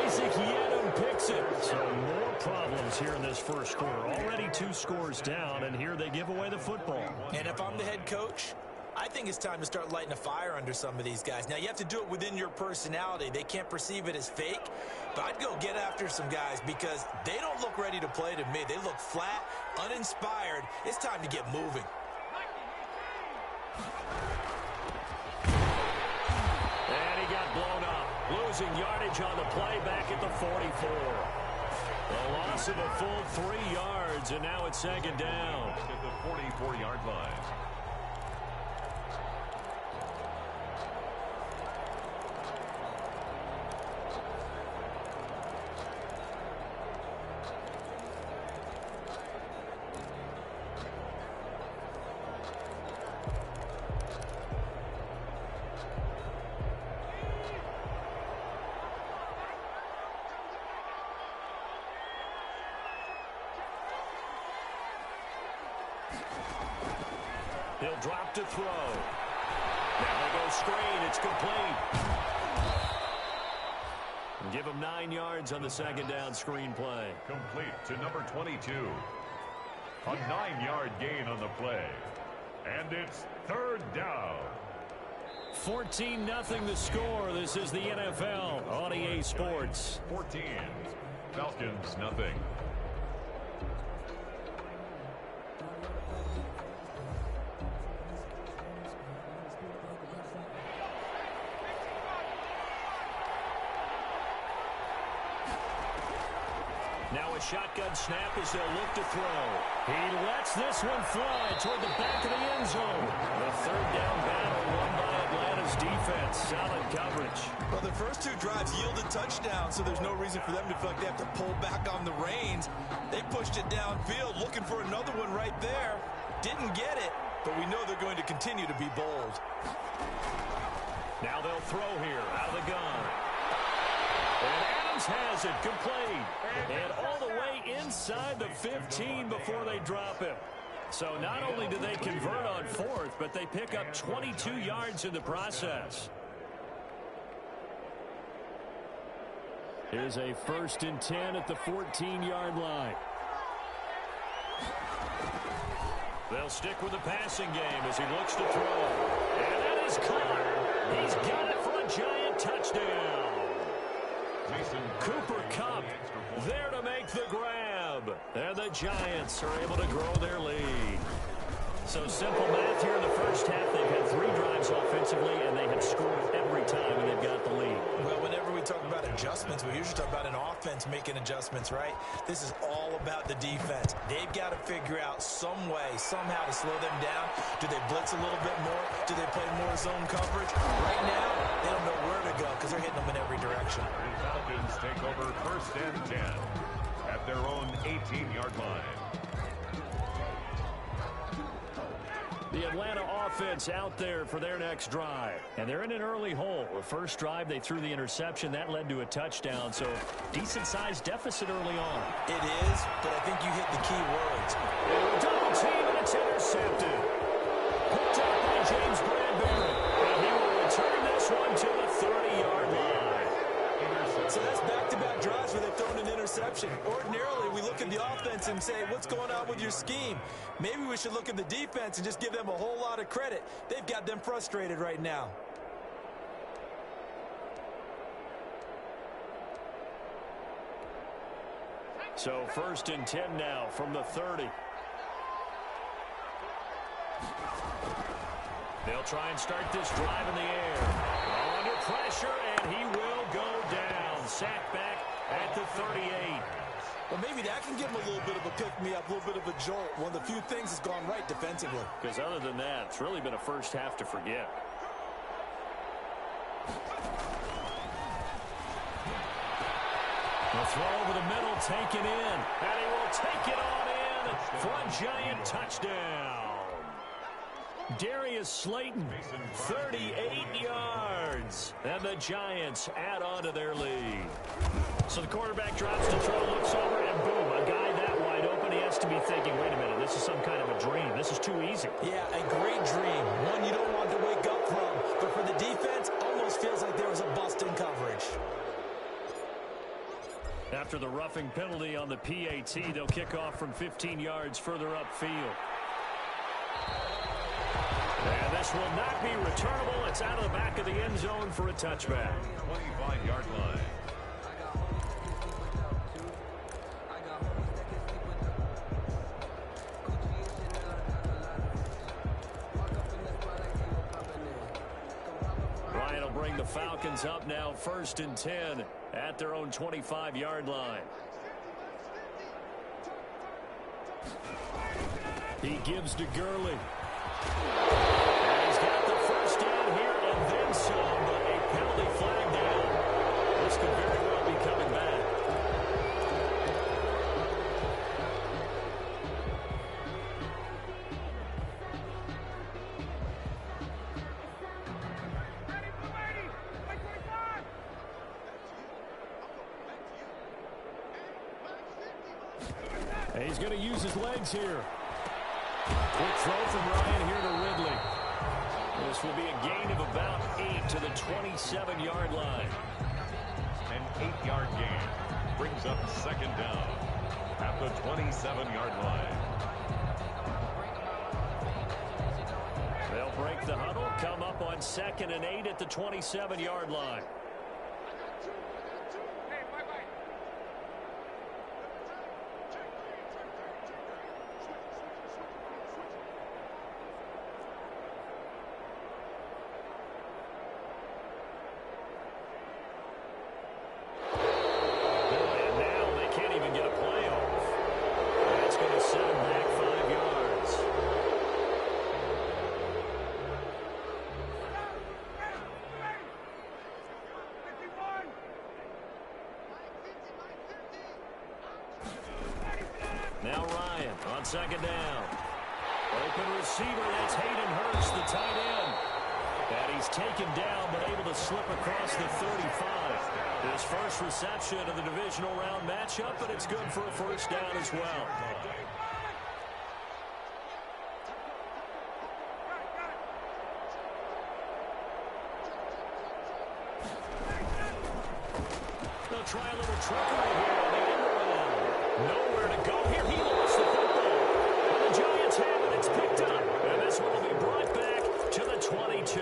Isaac Yiadom picks it. So more problems here in this first quarter. Already 2 scores down, and here they give away the football. And if I'm the head coach, I think it's time to start lighting a fire under some of these guys. Now, you have to do it within your personality. They can't perceive it as fake. But I'd go get after some guys because they don't look ready to play to me. They look flat, uninspired. It's time to get moving. And he got blown up. Losing yardage on the play back at the 44. A loss of a full 3 yards, and now it's 2nd down. At the 44-yard line. He'll drop to throw. Now they go screen. It's complete. Give him 9 yards on the second down screen play. Complete to number 22. A 9-yard gain on the play. And it's third down. 14-0 the score. This is the NFL on EA Sports. 14. Falcons, nothing. Now a shotgun snap as they'll look to throw. He lets this one fly toward the back of the end zone. The third down battle won by Atlanta's defense. Solid coverage. Well, the first 2 drives yielded touchdowns, so there's no reason for them to feel like they have to pull back on the reins. They pushed it downfield, looking for another one right there. Didn't get it, but we know they're going to continue to be bold. Now they'll throw here out of the gun. And Adams has it complete. And all the way inside the 15 before they drop him. So not only do they convert on 4th, but they pick up 22 yards in the process. Here's a 1st and 10 at the 14-yard line. They'll stick with the passing game as he looks to throw. And that is caught. He's got it for a giant touchdown. Cooper Kupp there to make the grab. And the Giants are able to grow their lead. So simple math here in the first half. They've had 3 drives offensively, and they have scored every time, and they've got the lead. Well, whenever we talk about adjustments, we usually talk about an offense making adjustments, right? This is all about the defense. They've got to figure out some way, somehow to slow them down. Do they blitz a little bit more? Do they play more zone coverage? Right now, they don't know where to go because they're hitting them in every direction. The Falcons take over 1st and 10 at their own 18-yard line. The Atlanta offense out there for their next drive. And they're in an early hole. The first drive, they threw the interception. That led to a touchdown. So decent-sized deficit early on. It is, but I think you hit the key words. Double team, and it's intercepted. Picked up by James Bradbury. And he will return this one to the 30-yard line. So that's back-to-back drives where they've thrown an interception. Ordinarily, we look at the offense and say, what's going on with your scheme? Maybe we should look at the defense and just give them a whole lot of credit. They've got them frustrated right now. So 1st and 10 now from the 30. They'll try and start this drive in the air. Under pressure, and he will go down. Sacked back at the 38. Well, maybe that can give him a little bit of a pick-me-up, a little bit of a jolt. One of the few things that's gone right defensively. Because other than that, it's really been a first half to forget. The throw over the middle, taken in. And he will take it on in for a giant touchdown. Darius Slayton, 38 yards. And the Giants add on to their lead. So the quarterback drops to throw, looks over, and boom, a guy that wide open, he has to be thinking, wait a minute, this is some kind of a dream. This is too easy. Yeah, a great dream. One you don't want to wake up from. But for the defense, almost feels like there was a bust in coverage. After the roughing penalty on the PAT, they'll kick off from 15 yards further upfield. And this will not be returnable. It's out of the back of the end zone for a touchback. 25-yard line. Ryan will bring the Falcons up now 1st and 10 at their own 25-yard line. He gives to Gurley. And he's got the first down here and then some, but a penalty flag down. This could very well be coming back. And he's going to use his legs here. Quick throw from Ryan here to Ridley. will be a gain of about 8 to the 27-yard line. An 8-yard gain brings up second down at the 27-yard line. They'll break the huddle, come up on 2nd and 8 at the 27-yard line. Now Ryan on 2nd down. Open receiver, that's Hayden Hurst, the tight end. And he's taken down, but able to slip across the 35. His first reception of the divisional round matchup, but it's good for a first down as well. They'll try a little trickery here on the end around. Nowhere to go here. He lost the football. And the Giants have it. It's picked up. And this one will be brought back to the 22.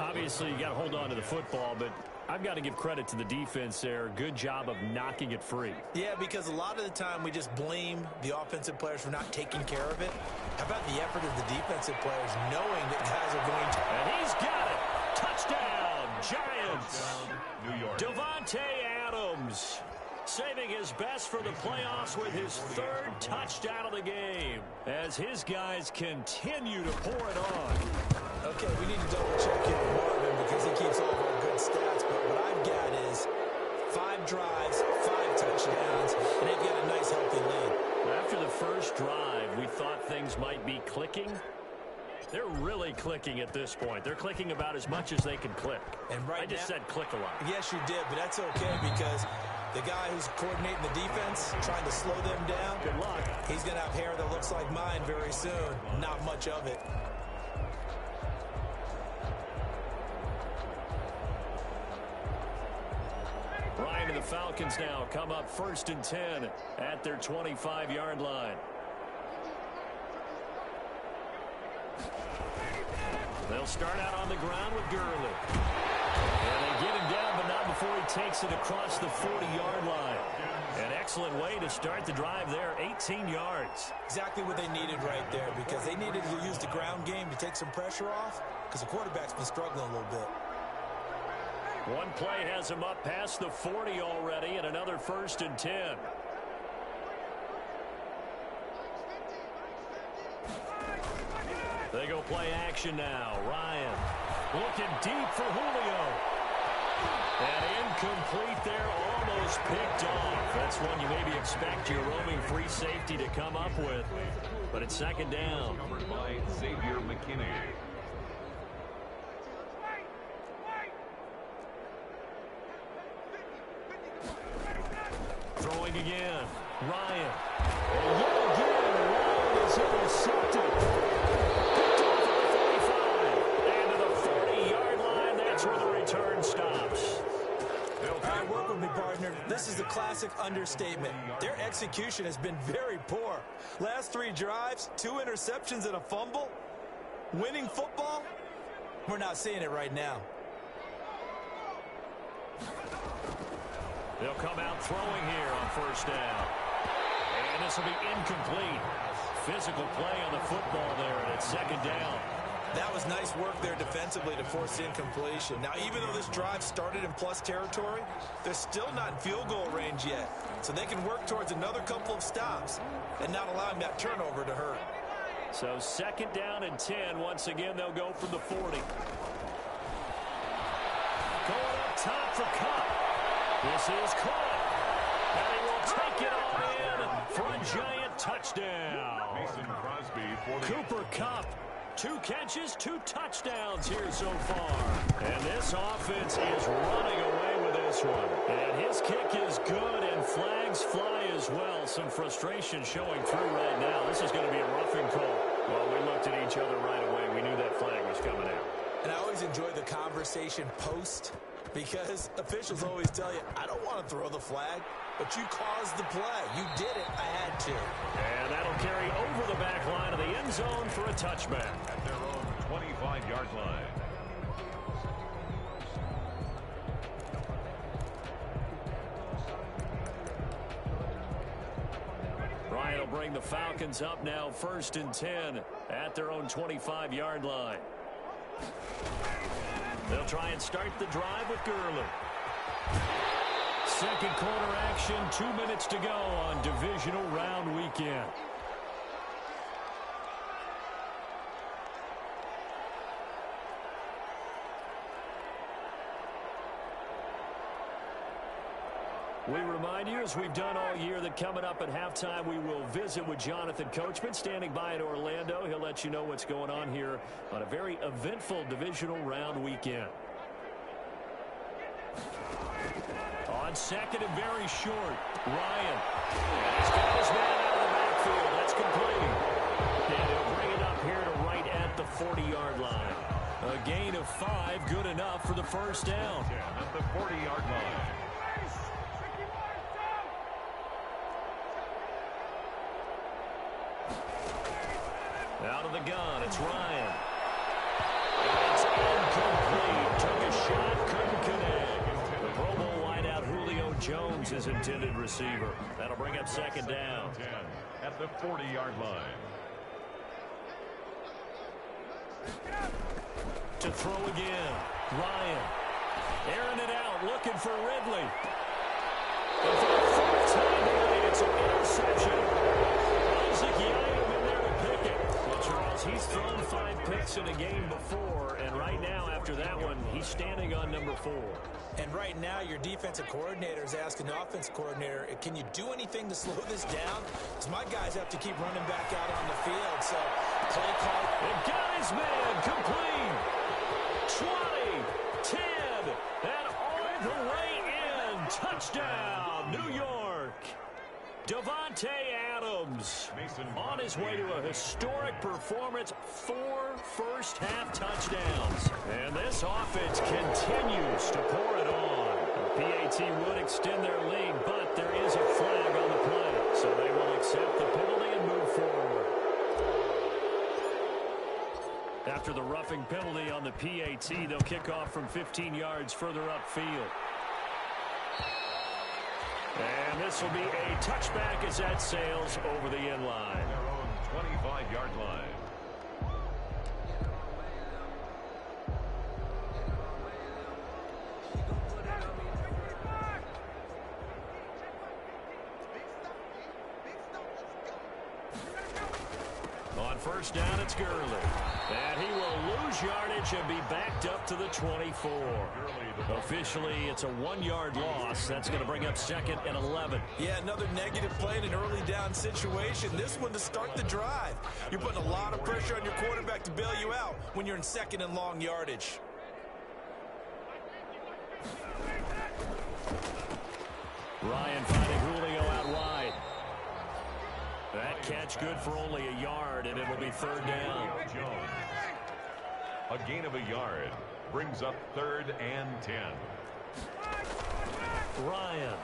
Obviously, you got to hold on to the football, but I've got to give credit to the defense there. Good job of knocking it free. Yeah, because a lot of the time we just blame the offensive players for not taking care of it. How about the effort of the defensive players knowing that guys are going to... And he's got it. Touchdown, Giants. New York. Davante Adams saving his best for the playoffs with his 3rd touchdown of the game as his guys continue to pour it on. Okay, we need to double-check here with Marvin because he keeps all of our good stats, but what I've got is 5 drives, 5 touchdowns, and they've got a nice, healthy lead. After the first drive, we thought things might be clicking. They're really clicking at this point. They're clicking about as much as they can click. And I just said click a lot. Yes, you did, but that's okay because the guy who's coordinating the defense, trying to slow them down, good luck. He's going to have hair that looks like mine very soon. Not much of it. Ryan and the Falcons now come up 1st and 10 at their 25-yard line. They'll start out on the ground with Gurley. And they get him down, but not before he takes it across the 40-yard line. An excellent way to start the drive there, 18 yards. Exactly what they needed right there because they needed to use the ground game to take some pressure off because the quarterback's been struggling a little bit. One play has him up past the 40 already and another 1st and 10. They go play action now. Ryan looking deep for Julio. And incomplete there, almost picked off. That's one you maybe expect your roaming free safety to come up with. But it's 2nd down. Covered by Xavier McKinney. Throwing again. Ryan. And yet again, Ryan is intercepted. Picked off at the 45. And to the 40-yard line, that's where the return stops. All right, work with me, partner. This is a classic understatement. Their execution has been very poor. Last 3 drives, 2 interceptions and a fumble. Winning football? We're not seeing it right now. They'll come out throwing here on 1st down. And this will be incomplete. Physical play on the football there, and it's 2nd down. That was nice work there defensively to force incompletion. Now, even though this drive started in plus territory, they're still not in field goal range yet. So they can work towards another couple of stops and not allowing that turnover to hurt. So 2nd down and 10. Once again, they'll go from the 40. Going up top for Cup. This is caught. And he will take it on in for a Giant touchdown. Mason Crosby for the Cooper Kupp. 2 catches, 2 touchdowns here so far. And this offense is running away with this one. And his kick is good, and flags fly as well. Some frustration showing through right now. This is going to be a roughing call. Well, we looked at each other right away. We knew that flag was coming out. And I always enjoy the conversation post because officials always tell you, I don't want to throw the flag, but you caused the play. You did it. I had to. And that'll carry over the back line of the end zone for a touchback. At their own 25-yard line. Bryant will bring the Falcons up now 1st and 10 at their own 25-yard line. They'll try and start the drive with Gurley. Second quarter action, 2 minutes to go on divisional round weekend. We remind you, as we've done all year, that coming up at halftime, we will visit with Jonathan Coachman, standing by in Orlando. He'll let you know what's going on here on a very eventful divisional round weekend. On second and very short, Ryan. He's got his man out of the backfield. That's complete. And he'll bring it up here to right at the 40-yard line. A gain of 5, good enough for the first down. At the 40-yard line. Out of the gun, it's Ryan. It's incomplete. Took a shot, couldn't connect. The Pro Bowl wideout Julio Jones is intended receiver. That'll bring up second down. 10 at the 40-yard line. To throw again, Ryan. Airing it out, looking for Ridley. And for the fourth time tonight, it's an interception. Isaac Yiadom in there to pick it. Well, Charles, he's thrown 5 picks in a game before, and right now, after that one, he's standing on number 4. And right now, your defensive coordinator is asking the offense coordinator, can you do anything to slow this down? Because my guys have to keep running back out on the field. So, play call. And got his man complete. 20, 10, and all the way in. Touchdown, New York. Davante Adams on his way to a historic performance, 4 first-half touchdowns. And this offense continues to pour it on. The PAT would extend their lead, but there is a flag on the play, so they will accept the penalty and move forward. After the roughing penalty on the PAT, they'll kick off from 15 yards further upfield. And this will be a touchback as that sails over the end line. Their own 25-yard line. On first down, it's Gurley. And he will lose yardage and be backed up to the 24. Officially, it's a 1-yard loss. That's going to bring up second and 11. Yeah, another negative play in an early down situation. This one to start the drive. You're putting a lot of pressure on your quarterback to bail you out when you're in second and long yardage. Ryan finding Julio out wide. That catch good for only a yard, and it'll be third down. Jones. A gain of a yard brings up 3rd and 10. Ryan.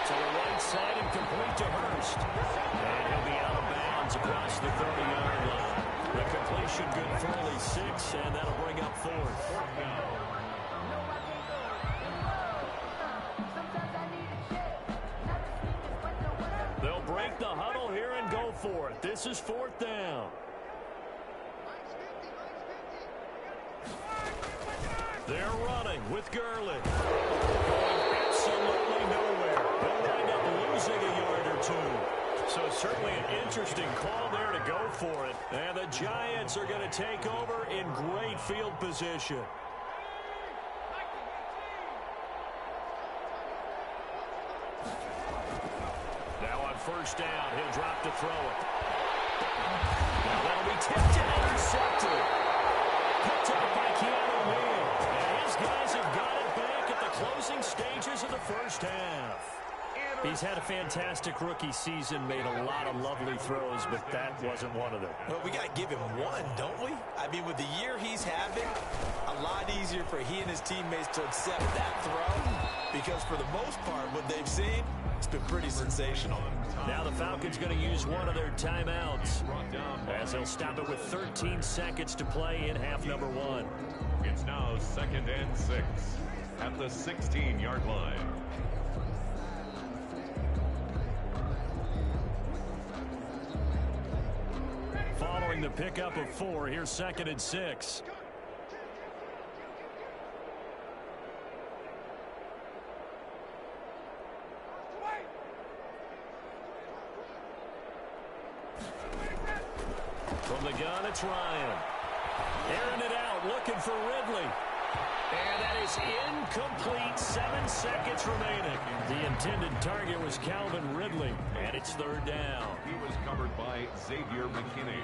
To the right side and complete to Hurst. And he'll be out of bounds across the 30-yard line. The completion good for only 6, and that'll bring up 4th. They'll break the huddle here and go for it. This is 4th down. They're running with Gurley. Going absolutely nowhere. They'll wind up losing a yard or 2. So certainly an interesting call there to go for it. And the Giants are going to take over in great field position. Now on first down, he'll drop to throw it. Now that'll be tipped and intercepted. Picked up by Keanu Neal. And his guys have got it back at the closing stages of the first half. He's had a fantastic rookie season, made a lot of lovely throws, but that wasn't one of them. Well, we got to give him one, don't we? I mean, with the year he's having, a lot easier for he and his teammates to accept that throw, because for the most part, what they've seen, it's been pretty sensational. Now the Falcons going to use one of their timeouts, as they'll stop it with 13 seconds to play in half number 1. It's now 2nd and 6 at the 16-yard line. Following the pickup of 4, here's 2nd and 6. From the gun, it's Ryan. Airing it out, looking for Ridley. And that is incomplete. 7 seconds remaining. The intended target was Calvin Ridley, and it's 3rd down. He was covered by Xavier McKinney.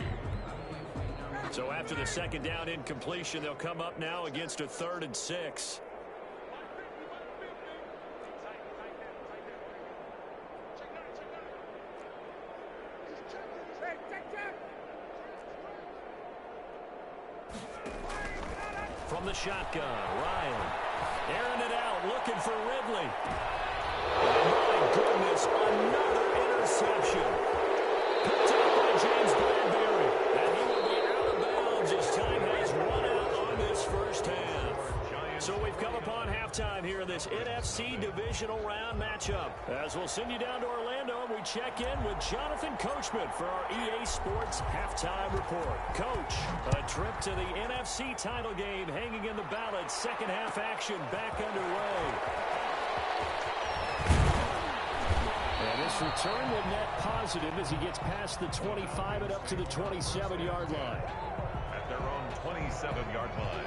So after the 2nd down incompletion, they'll come up now against a 3rd and 6. From the shotgun, Ryan. Airing it out, looking for Ridley. My goodness, another interception. Picked up by James Bradbury. And he will be out of bounds as time has run out on this first half. So we've come upon halftime here in this NFC divisional round matchup. As we'll send you down to Orlando, and we check in with Jonathan Coachman for our EA Sports halftime report. Coach, a trip to the NFC title game hanging in the balance. Second half action back underway. And this return will net positive as he gets past the 25 and up to the 27-yard line. At their own 27-yard line.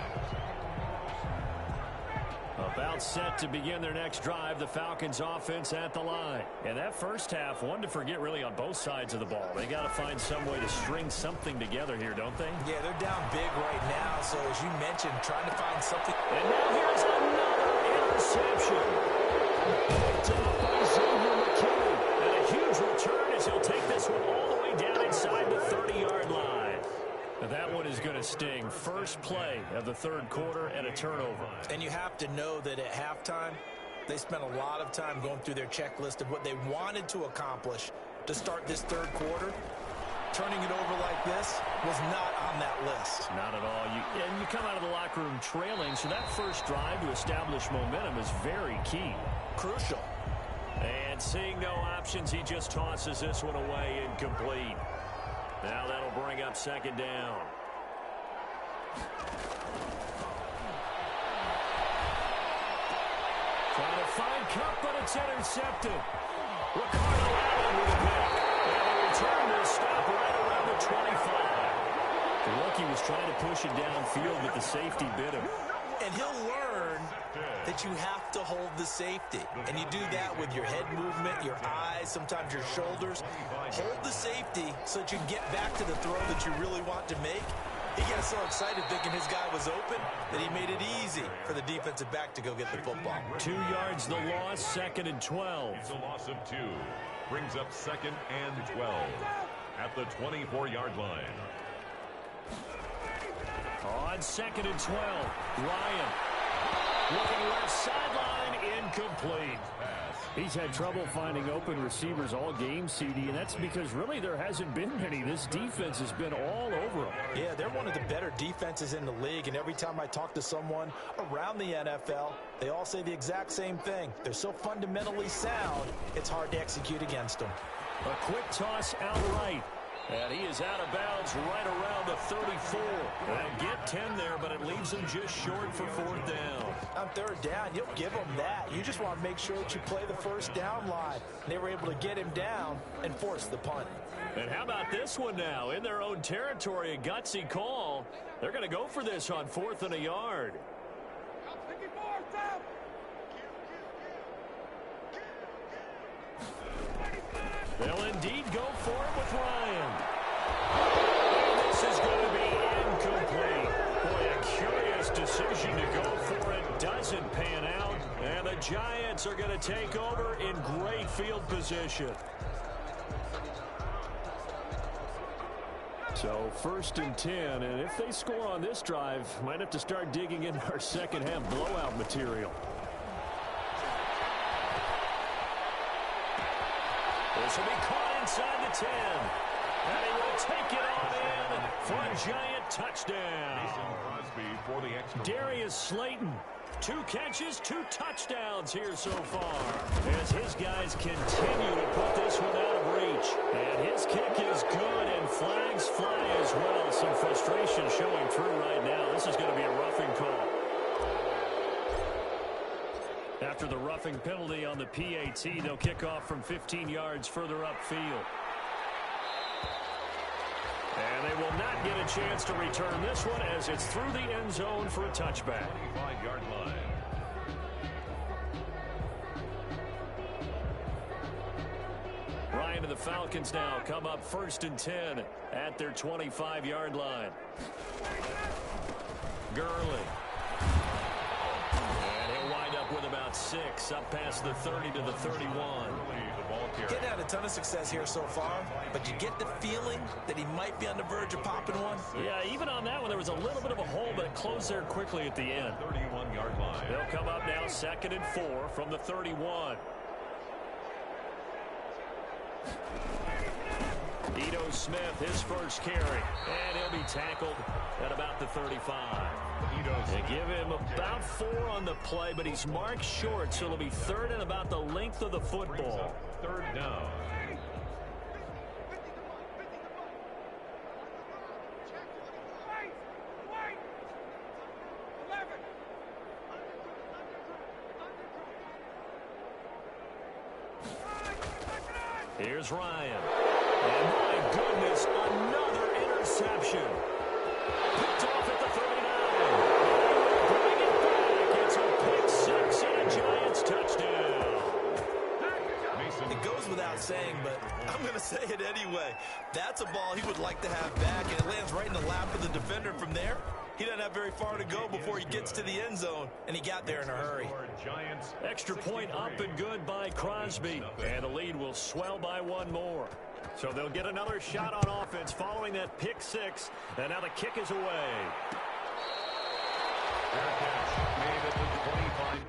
About set to begin their next drive, the Falcons offense at the line. And that first half, one to forget really on both sides of the ball. They got to find some way to string something together here, don't they? Yeah, they're down big right now, so as you mentioned, trying to find something. And now here's another interception. Picked off by Xavier McKinney. And a huge return as he'll take this one all the way down inside the 30-yard line. That one is going to sting. First play of the 3rd quarter and a turnover. And you have to know that at halftime, they spent a lot of time going through their checklist of what they wanted to accomplish to start this 3rd quarter. Turning it over like this was not on that list. Not at all. And you come out of the locker room trailing, so that first drive to establish momentum is very key. Crucial. And seeing no options, he just tosses this one away, incomplete. Now that'll bring up 2nd down. Trying to find Cup, but it's intercepted. Ricardo Allen with a pick. And the return will stop right around the 25. The rookie was trying to push it downfield, but the safety bit him. And he'll learn that you have to hold the safety. And you do that with your head movement, your eyes, sometimes your shoulders. Hold the safety so that you can get back to the throw that you really want to make. He got so excited thinking his guy was open that he made it easy for the defensive back to go get the football. 2 yards the loss, 2nd and 12. It's a loss of 2. Brings up 2nd and 12 at the 24-yard line. On 2nd and 12, Ryan looking left sideline, incomplete. He's had trouble finding open receivers all game, CD, and that's because really there hasn't been many. This defense has been all over them. Yeah, they're one of the better defenses in the league, and every time I talk to someone around the NFL, they all say the exact same thing. They're so fundamentally sound, it's hard to execute against them. A quick toss out right. And he is out of bounds right around the 34. They'll get 10 there, but it leaves him just short for 4th down. On 3rd down, you'll give him that. You just want to make sure that you play the first down line. They were able to get him down and force the punt. And how about this one now? In their own territory, a gutsy call. They're going to go for this on 4th and a yard. They'll indeed go for it with Ryan. This is going to be incomplete. Boy, a curious His decision to go for it doesn't pan out, and the Giants are going to take over in great field position. So 1st and 10, and if they score on this drive, might have to start digging into our second half blowout material. This will be caught inside the 10. And he will take it on in for a Giant touchdown. For the extra. Darius Slayton, 2 catches, 2 touchdowns here so far, as his guys continue to put this one out of reach. And his kick is good, and flags fly as well. Some frustration showing through right now. This is going to be a roughing call. After the roughing penalty on the PAT, they'll kick off from 15 yards further upfield. And they will not get a chance to return this one as it's through the end zone for a touchback. 25-yard line. Ryan and the Falcons now come up 1st and 10 at their 25-yard line. Gurley. And he'll wind up with about 6, up past the 30 to the 31. Getting had a ton of success here so far, but you get the feeling that he might be on the verge of popping one. Yeah, even on that one, there was a little bit of a hole, but it closed there quickly at the end. 31-yard line. They'll come up now 2nd and 4 from the 31. Ito Smith, his first carry, and he'll be tackled at about the 35. They give him about 4 on the play, but he's marked short, so it'll be 3rd and about the length of the football. 3rd down. Here's Ryan. And my goodness, another interception. Picked off at the 39. Bring it back. It's a pick 6 and a Giants touchdown. It goes without saying, but I'm going to say it anyway. That's a ball he would like to have back, and it lands right in the lap of the defender from there. He doesn't have very far to go before he gets to the end zone, and he got there in a hurry. Extra point up and good by Crosby, and the lead will swell by 1 more. So they'll get another shot on offense following that pick 6, and now the kick is away. Fair catch made at the 25.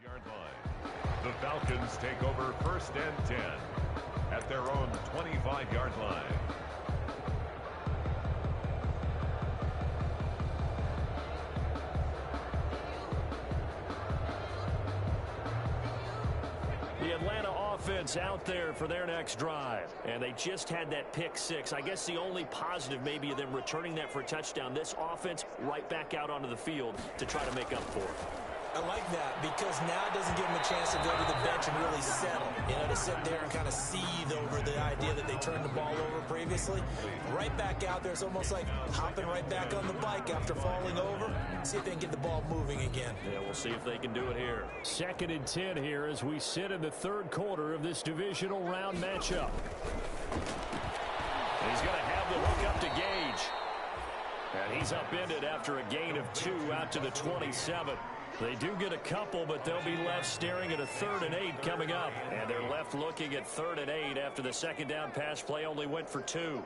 Yard line. The Falcons take over 1st and 10 at their own 25-yard line. The Atlanta offense out there for their next drive, and they just had that pick 6. I guess the only positive maybe of them returning that for a touchdown. This offense right back out onto the field to try to make up for it. I like that because now it doesn't give him a chance to go to the bench and really settle. You know, to sit there and kind of seethe over the idea that they turned the ball over previously. Right back out there, it's almost like hopping right back on the bike after falling over. See if they can get the ball moving again. Yeah, we'll see if they can do it here. 2nd and 10 here as we sit in the 3rd quarter of this divisional round matchup. He's going to have the hook up to Gage. And he's upended after a gain of 2 out to the 27. They do get a couple, but they'll be left staring at a 3rd and 8 coming up. And they're left looking at 3rd and 8 after the 2nd down pass play only went for 2.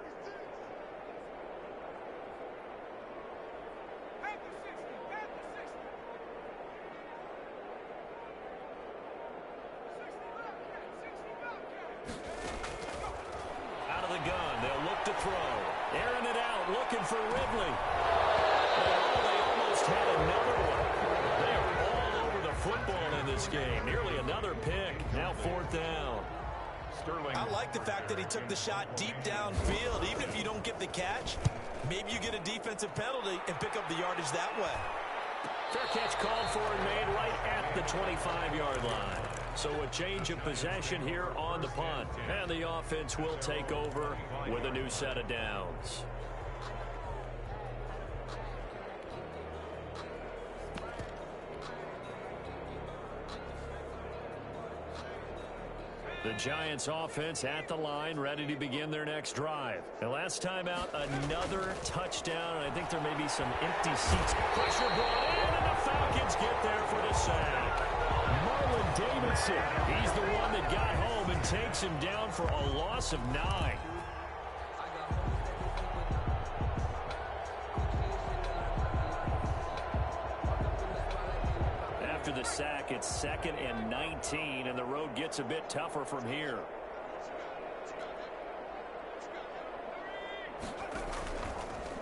Out of the gun, they'll look to throw. Airing it out, looking for Ridley. Oh, they almost had another one. Football in this game. Nearly another pick. Now 4th down. I like the fact that he took the shot deep downfield. Even if you don't get the catch, maybe you get a defensive penalty and pick up the yardage that way. Fair catch called for and made right at the 25-yard line. So a change of possession here on the punt. And the offense will take over with a new set of downs. The Giants offense at the line, ready to begin their next drive. The last time out, another touchdown, and I think there may be some empty seats. Pressure brought in, and the Falcons get there for the sack. Marlon Davidson, he's the one that got home and takes him down for a loss of 9. After the sack, it's 2nd and 19, and the road gets a bit tougher from here.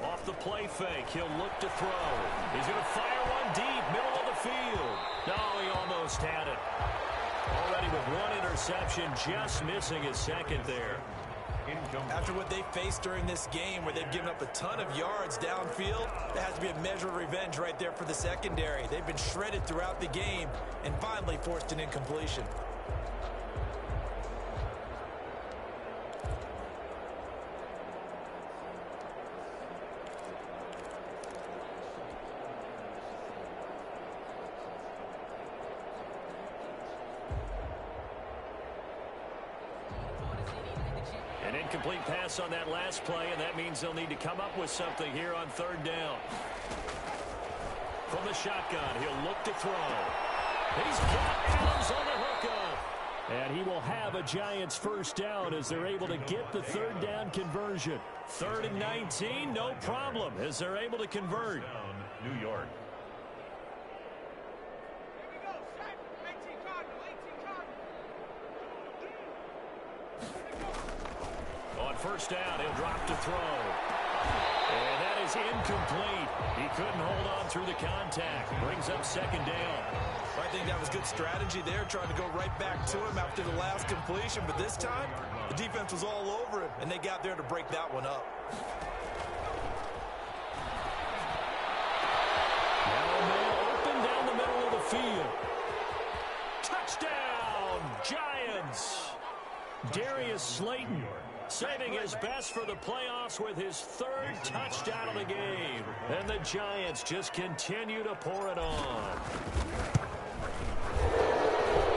Off the play fake, he'll look to throw. He's going to fire one deep, middle of the field. No, he almost had it. Already with one interception, just missing his second there. After what they faced during this game where they've given up a ton of yards downfield, there has to be a measure of revenge right there for the secondary. They've been shredded throughout the game and finally forced an incompletion. An incomplete pass on that last play, and that means they'll need to come up with something here on 3rd down. From the shotgun, he'll look to throw. He's got Adams on the hookup. And he will have a Giants first down as they're able to get the 3rd down conversion. 3rd and 19, no problem, as they're able to convert. New York. On 1st down, he'll drop to throw. And that is incomplete. He couldn't hold on through the contact. Brings up 2nd down. I think that was good strategy there, trying to go right back to him after the last completion. But this time, the defense was all over him, and they got there to break that one up. Now open down the middle of the field. Touchdown, Giants. Darius Slayton saving his best for the playoffs with his 3rd touchdown of the game. And the Giants just continue to pour it on.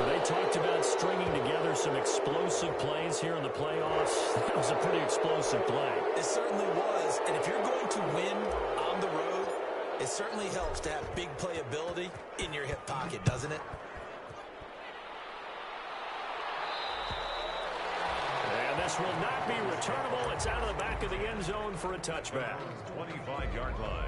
They talked about stringing together some explosive plays here in the playoffs. That was a pretty explosive play. It certainly was. And if you're going to win on the road, it certainly helps to have big playability in your hip pocket, doesn't it? And this will not be returnable. It's out of the back of the end zone for a touchback. 25-yard line.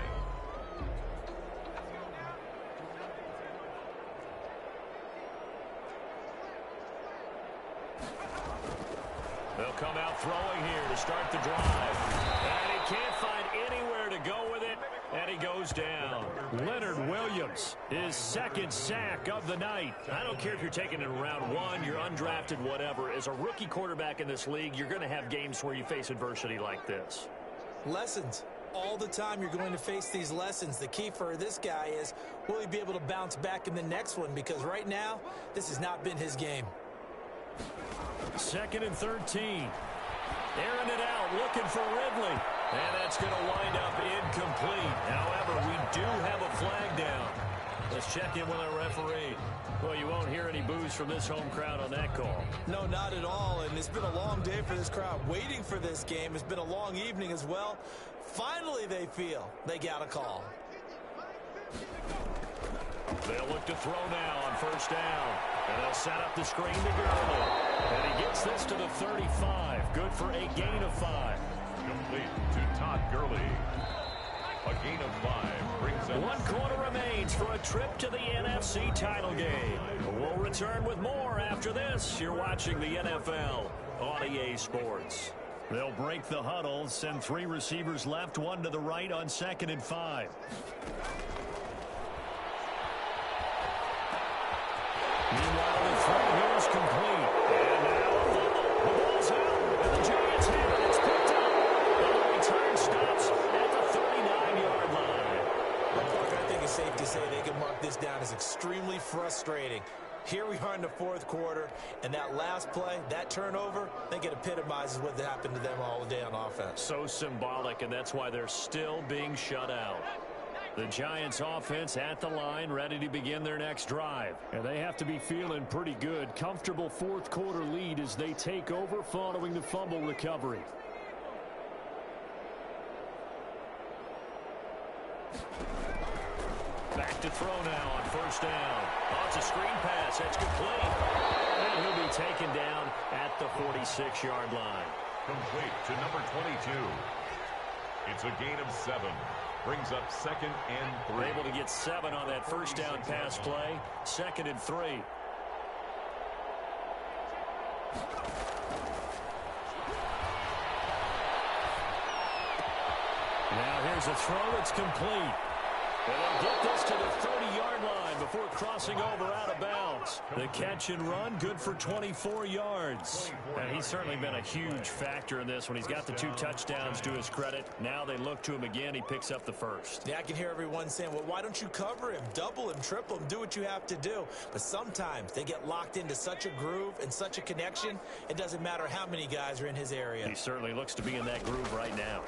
They'll come out throwing here to start the drive. And he can't find anywhere to go with it, and he goes down. Leonard Williams, his 2nd sack of the night. I don't care if you're taking it in round 1, you're undrafted, whatever. As a rookie quarterback in this league, you're going to have games where you face adversity like this. Lessons. All the time you're going to face these lessons. The key for this guy is, will he be able to bounce back in the next one? Because right now, this has not been his game. 2nd and 13. Airing it out, looking for Ridley. And that's going to wind up incomplete. However, we do have a flag down. Let's check in with our referee. Well, you won't hear any boos from this home crowd on that call. No, not at all. And it's been a long day for this crowd waiting for this game. It's been a long evening as well. Finally, they feel they got a call. They'll look to throw now on 1st down. And they'll set up the screen to Gurley. And he gets this to the 35. Good for a gain of 5. Complete to Todd Gurley. A gain of 5 brings up 1 quarter remains for a trip to the NFC title game. We'll return with more after this. You're watching the NFL on EA Sports. They'll break the huddle, send 3 receivers left, 1 to the right on 2nd and 5. Meanwhile, the throw here is complete. And now the ball's out. And the Giants have it. It's picked up. And the return stops at the 39-yard line. I think it's safe to say they can mark this down as extremely frustrating. Here we are in the 4th quarter, and that last play, that turnover, I think it epitomizes what happened to them all day on offense. So symbolic, and that's why they're still being shut out. The Giants offense at the line, ready to begin their next drive. And they have to be feeling pretty good. Comfortable fourth quarter lead as they take over following the fumble recovery. Back to throw now on first down. Oh, it's a screen pass. That's complete. And he'll be taken down at the 46-yard line. Complete to number 22. It's a gain of 7. Brings up 2nd and 3. Able to get 7 on that first down pass play. 2nd and 3. Now here's a throw. It's complete. And they'll get this to the 30-yard line before crossing over out of bounds. The catch and run, good for 24 yards. And he's certainly been a huge factor in this when he's got the 2 touchdowns to his credit. Now they look to him again. He picks up the first. Yeah, I can hear everyone saying, well, why don't you cover him, double him, triple him, do what you have to do. But sometimes they get locked into such a groove and such a connection, it doesn't matter how many guys are in his area. He certainly looks to be in that groove right now.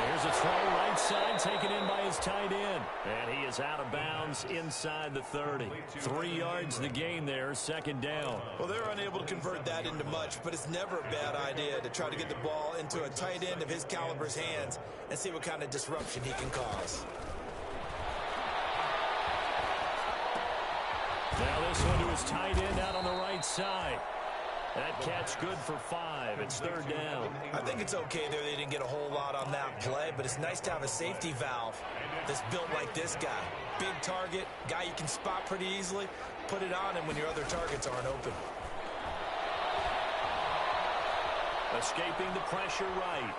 Here's a throw right side taken in by his tight end. And he is out of bounds inside the 30. 3 yards the gain there, 2nd down. Well, they're unable to convert that into much, but it's never a bad idea to try to get the ball into a tight end of his caliber's hands and see what kind of disruption he can cause. Now this one to his tight end out on the right side. That catch good for 5. It's 3rd down. I think it's okay there. They didn't get a whole lot on that play, but it's nice to have a safety valve that's built like this guy. Big target, guy you can spot pretty easily. Put it on him when your other targets aren't open. Escaping the pressure right.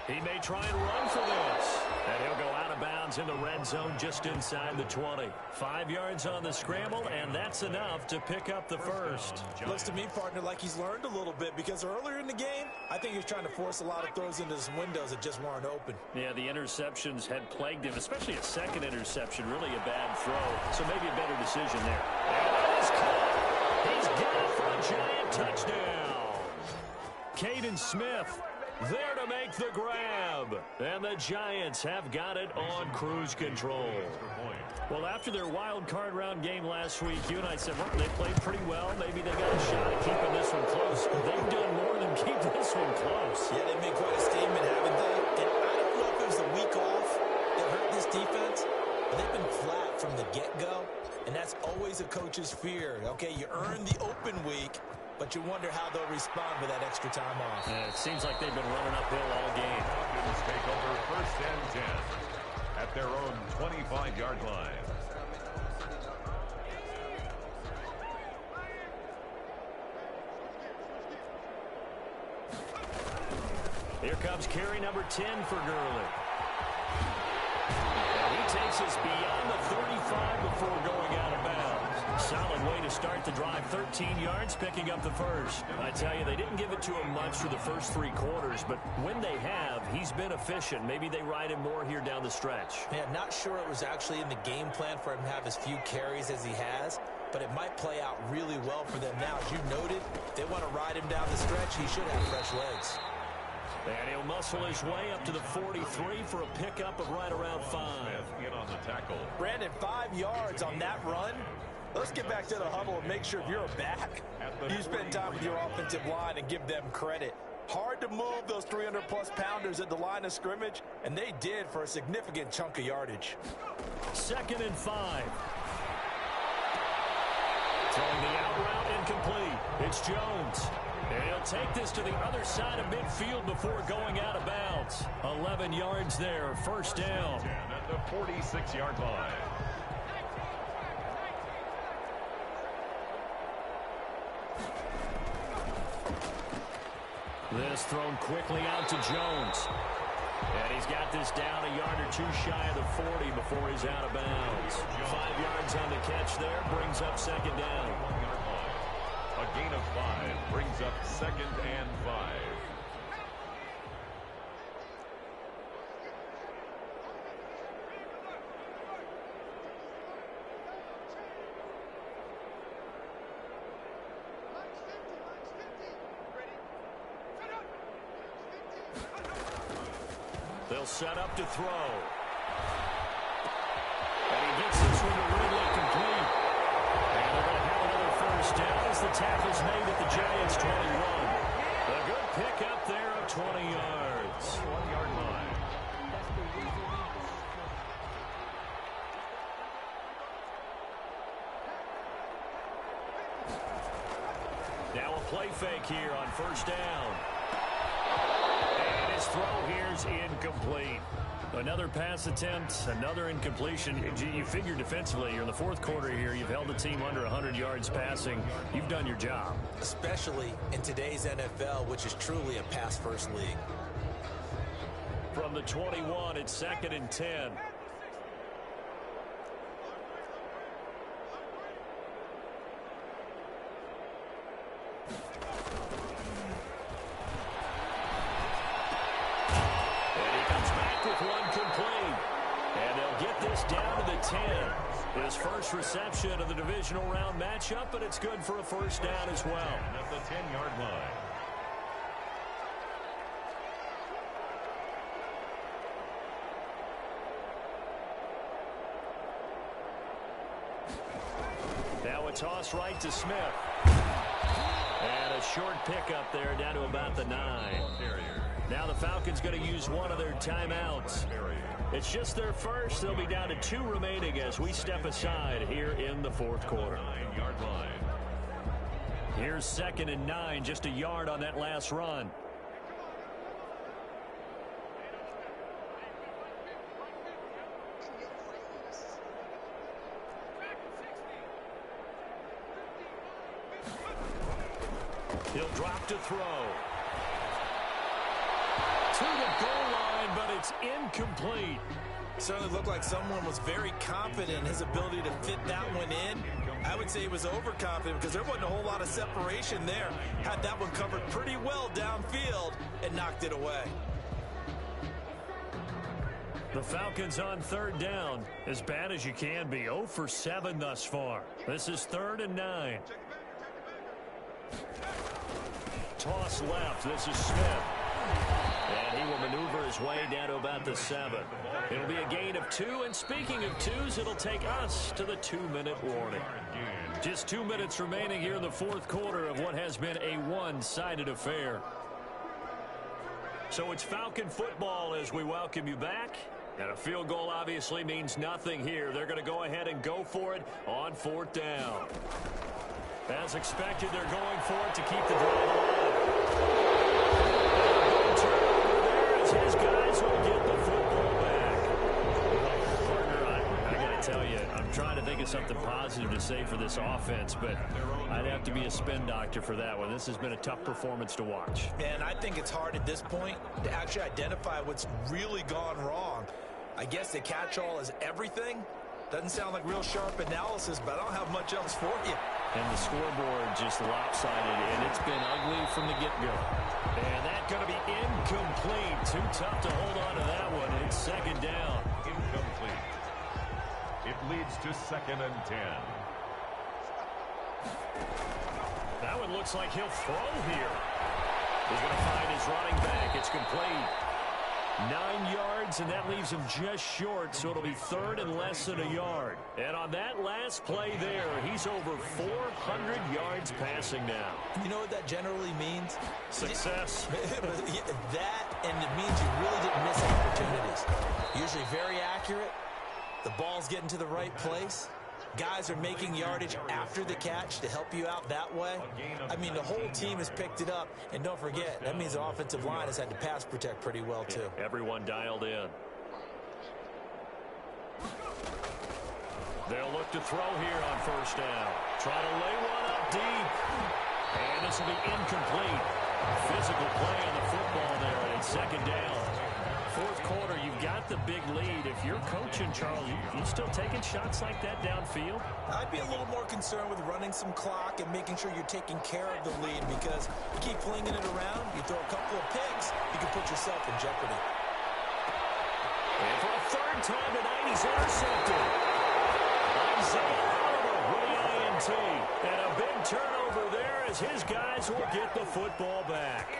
He may try and run for this. And he'll go out of bounds in the red zone just inside the 20. 5 yards on the scramble, and that's enough to pick up the first. Looks to me, partner, like he's learned a little bit because earlier in the game, I think he was trying to force a lot of throws into some windows that just weren't open. Yeah, the interceptions had plagued him, especially a second interception, really a bad throw. So maybe a better decision there. And that is caught. He's got it for a Giant touchdown. Caden Smith there to make the grab. And the Giants have got it on cruise control. Well, after their wild card round game last week, you and I said, well, they played pretty well. Maybe they got a shot at keeping this one close. They've done more than keep this one close. Yeah, they made quite a statement, haven't they? And I don't know if it was the week off that hurt this defense, but they've been flat from the get-go, and that's always a coach's fear. Okay, you earn the open week, but you wonder how they'll respond with that extra time off. Yeah, it seems like they've been running uphill all game. Falcons take over 1st and 10 at their own 25-yard line. Here comes carry number 10 for Gurley. And he takes us beyond the 35 before going out of bounds. Solid way to start the drive. 13 yards, picking up the first. I tell you, they didn't give it to him much for the first 3 quarters, but when they have, he's been efficient. Maybe they ride him more here down the stretch. Yeah, not sure it was actually in the game plan for him to have as few carries as he has, but it might play out really well for them now. As you noted, they want to ride him down the stretch. He should have fresh legs. And he'll muscle his way up to the 43 for a pickup of right around 5. In on the tackle. Brandon, 5 yards on that run. Let's get back to the huddle and make sure if you're a back, you spend time with your offensive line and give them credit. Hard to move those 300-plus pounders at the line of scrimmage, and they did for a significant chunk of yardage. 2nd and 5. Throwing the out route incomplete. It's Jones. And he'll take this to the other side of midfield before going out of bounds. 11 yards there, 1st down. At the 46-yard line. This thrown quickly out to Jones. And he's got this down a yard or 2 shy of the 40 before he's out of bounds. 5 yards on the catch there, brings up 2nd down. A gain of 5 brings up 2nd and 5. They'll set up to throw. And he gets this one to Ridley complete. And they're going to have another first down as the tackle's made at the Giants' 21. A good pick up there of 20 yards. 1-yard line. Now a play fake here on first down. And his throw here's incomplete. Another pass attempt, another incompletion. You figure defensively, you're in the fourth quarter here. You've held the team under 100 yards passing. You've done your job. Especially in today's NFL, which is truly a pass-first league. From the 21, it's 2nd and 10. Down to the 10. His first reception of the divisional round matchup, but it's good for a first down as well. At the 10-yard line. Now a toss right to Smith. And a short pickup there down to about the 9. Now the Falcons going to use one of their timeouts. It's just their first. They'll be down to 2 remaining as we step aside here in the fourth quarter. 9-yard line. Here's 2nd and 9, just a yard on that last run. He'll drop to throw. To the goal line, but it's incomplete. Certainly looked like someone was very confident in his ability to fit that one in. I would say he was overconfident because there wasn't a whole lot of separation there. Had that one covered pretty well downfield and knocked it away. The Falcons on 3rd down, as bad as you can be. 0 for 7 thus far. This is 3rd and 9. Toss left. This is Smith. And he will maneuver his way down to about the 7. It'll be a gain of 2. And speaking of 2s, it'll take us to the 2-minute warning. Just 2 minutes remaining here in the fourth quarter of what has been a one-sided affair. So it's Falcon football as we welcome you back. And a field goal obviously means nothing here. They're going to go ahead and go for it on 4th down. As expected, they're going for it to keep the drive alive. His guys will get the football back. Partner, I got to tell you, I'm trying to think of something positive to say for this offense, but I'd have to be a spin doctor for that one. This has been a tough performance to watch. And I think it's hard at this point to actually identify what's really gone wrong. I guess the catch-all is everything. Doesn't sound like real sharp analysis, but I don't have much else for you. And the scoreboard just lopsided, and it's been ugly from the get-go. And that's going to be incomplete. Too tough to hold on to that one. It's 2nd down. Incomplete. It leads to 2nd and 10. That one looks like he'll throw here. He's going to find his running back. It's complete. 9 yards, and that leaves him just short, so it'll be 3rd and less than a yard. And on that last play there, he's over 400 yards passing now. You know what that generally means? Success. That, and it means you really didn't miss opportunities. Usually very accurate. The ball's getting to the right place. Guys are making yardage after the catch to help you out that way. I mean, the whole team has picked it up. And don't forget, that means the offensive line has had to pass protect pretty well, too. Everyone dialed in. They'll look to throw here on 1st down. Try to lay one up deep. And this will be incomplete. Physical play on the football there, and it's 2nd down. Fourth quarter, you've got the big lead. If you're coaching, Charles, you still taking shots like that downfield? I'd be a little more concerned with running some clock and making sure you're taking care of the lead, because you keep flinging it around, you throw a couple of picks, you can put yourself in jeopardy. And for a 3rd time tonight, he's intercepted. Isaiah Oliver with the INT. And a big turnover there as his guys will get the football back.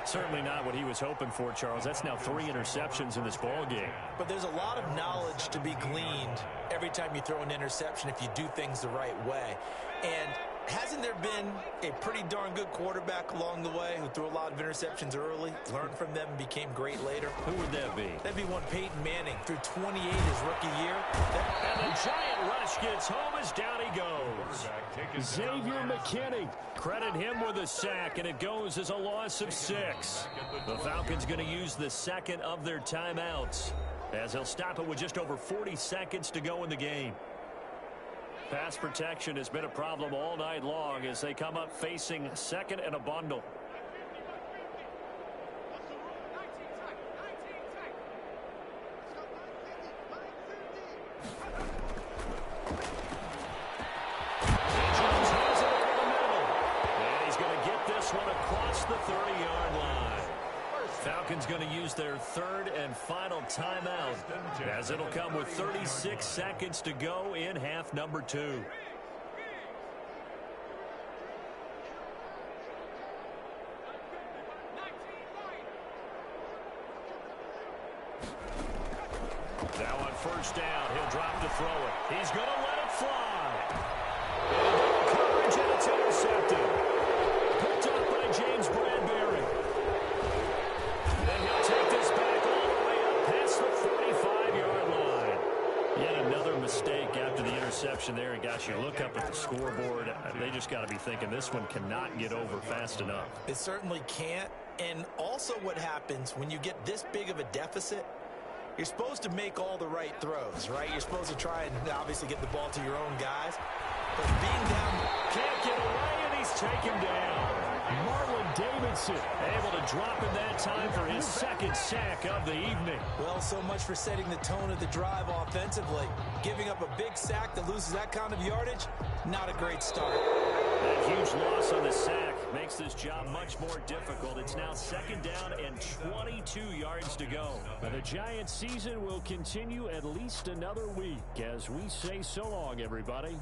Certainly not what he was hoping for, Charles. That's now 3 interceptions in this ball game. But there's a lot of knowledge to be gleaned every time you throw an interception if you do things the right way. And hasn't there been a pretty darn good quarterback along the way who threw a lot of interceptions early, learned from them, and became great later? Who would that be? That'd be one Peyton Manning, threw 28 his rookie year. And the giant rush gets home as down he goes. Xavier McKinney. Credit him with a sack, and it goes as a loss of 6. The Falcons going to use the second of their timeouts, as they'll stop it with just over 40 seconds to go in the game. Pass protection has been a problem all night long as they come up facing second and a bundle. Jones has it over the middle. And he's going to get this one across the 30-yard line. Falcons going to use their third and final timeout, as it'll come with 36 seconds to go in half number 2. Now on first down, he'll drop to throw it. He's going to let it fly. And coverage, and it's intercepted. Picked up by James Bradbury. And he'll take this back all the way up past the 45-yard line. Yet another mistake after the interception there. And gosh, you look up at the scoreboard, they just got to be thinking this one cannot get over fast enough. It certainly can't. And also what happens when you get this big of a deficit, you're supposed to make all the right throws, right? You're supposed to try and obviously get the ball to your own guys. But being down, can't get away, and he's taken down. Marlon Davidson able to drop in that time for his second sack of the evening. Well, so much for setting the tone of the drive offensively. Giving up a big sack that loses that kind of yardage, not a great start. That huge loss on the sack makes this job much more difficult. It's now second down and 22 yards to go. Now the Giants season will continue at least another week as we say so long, everybody.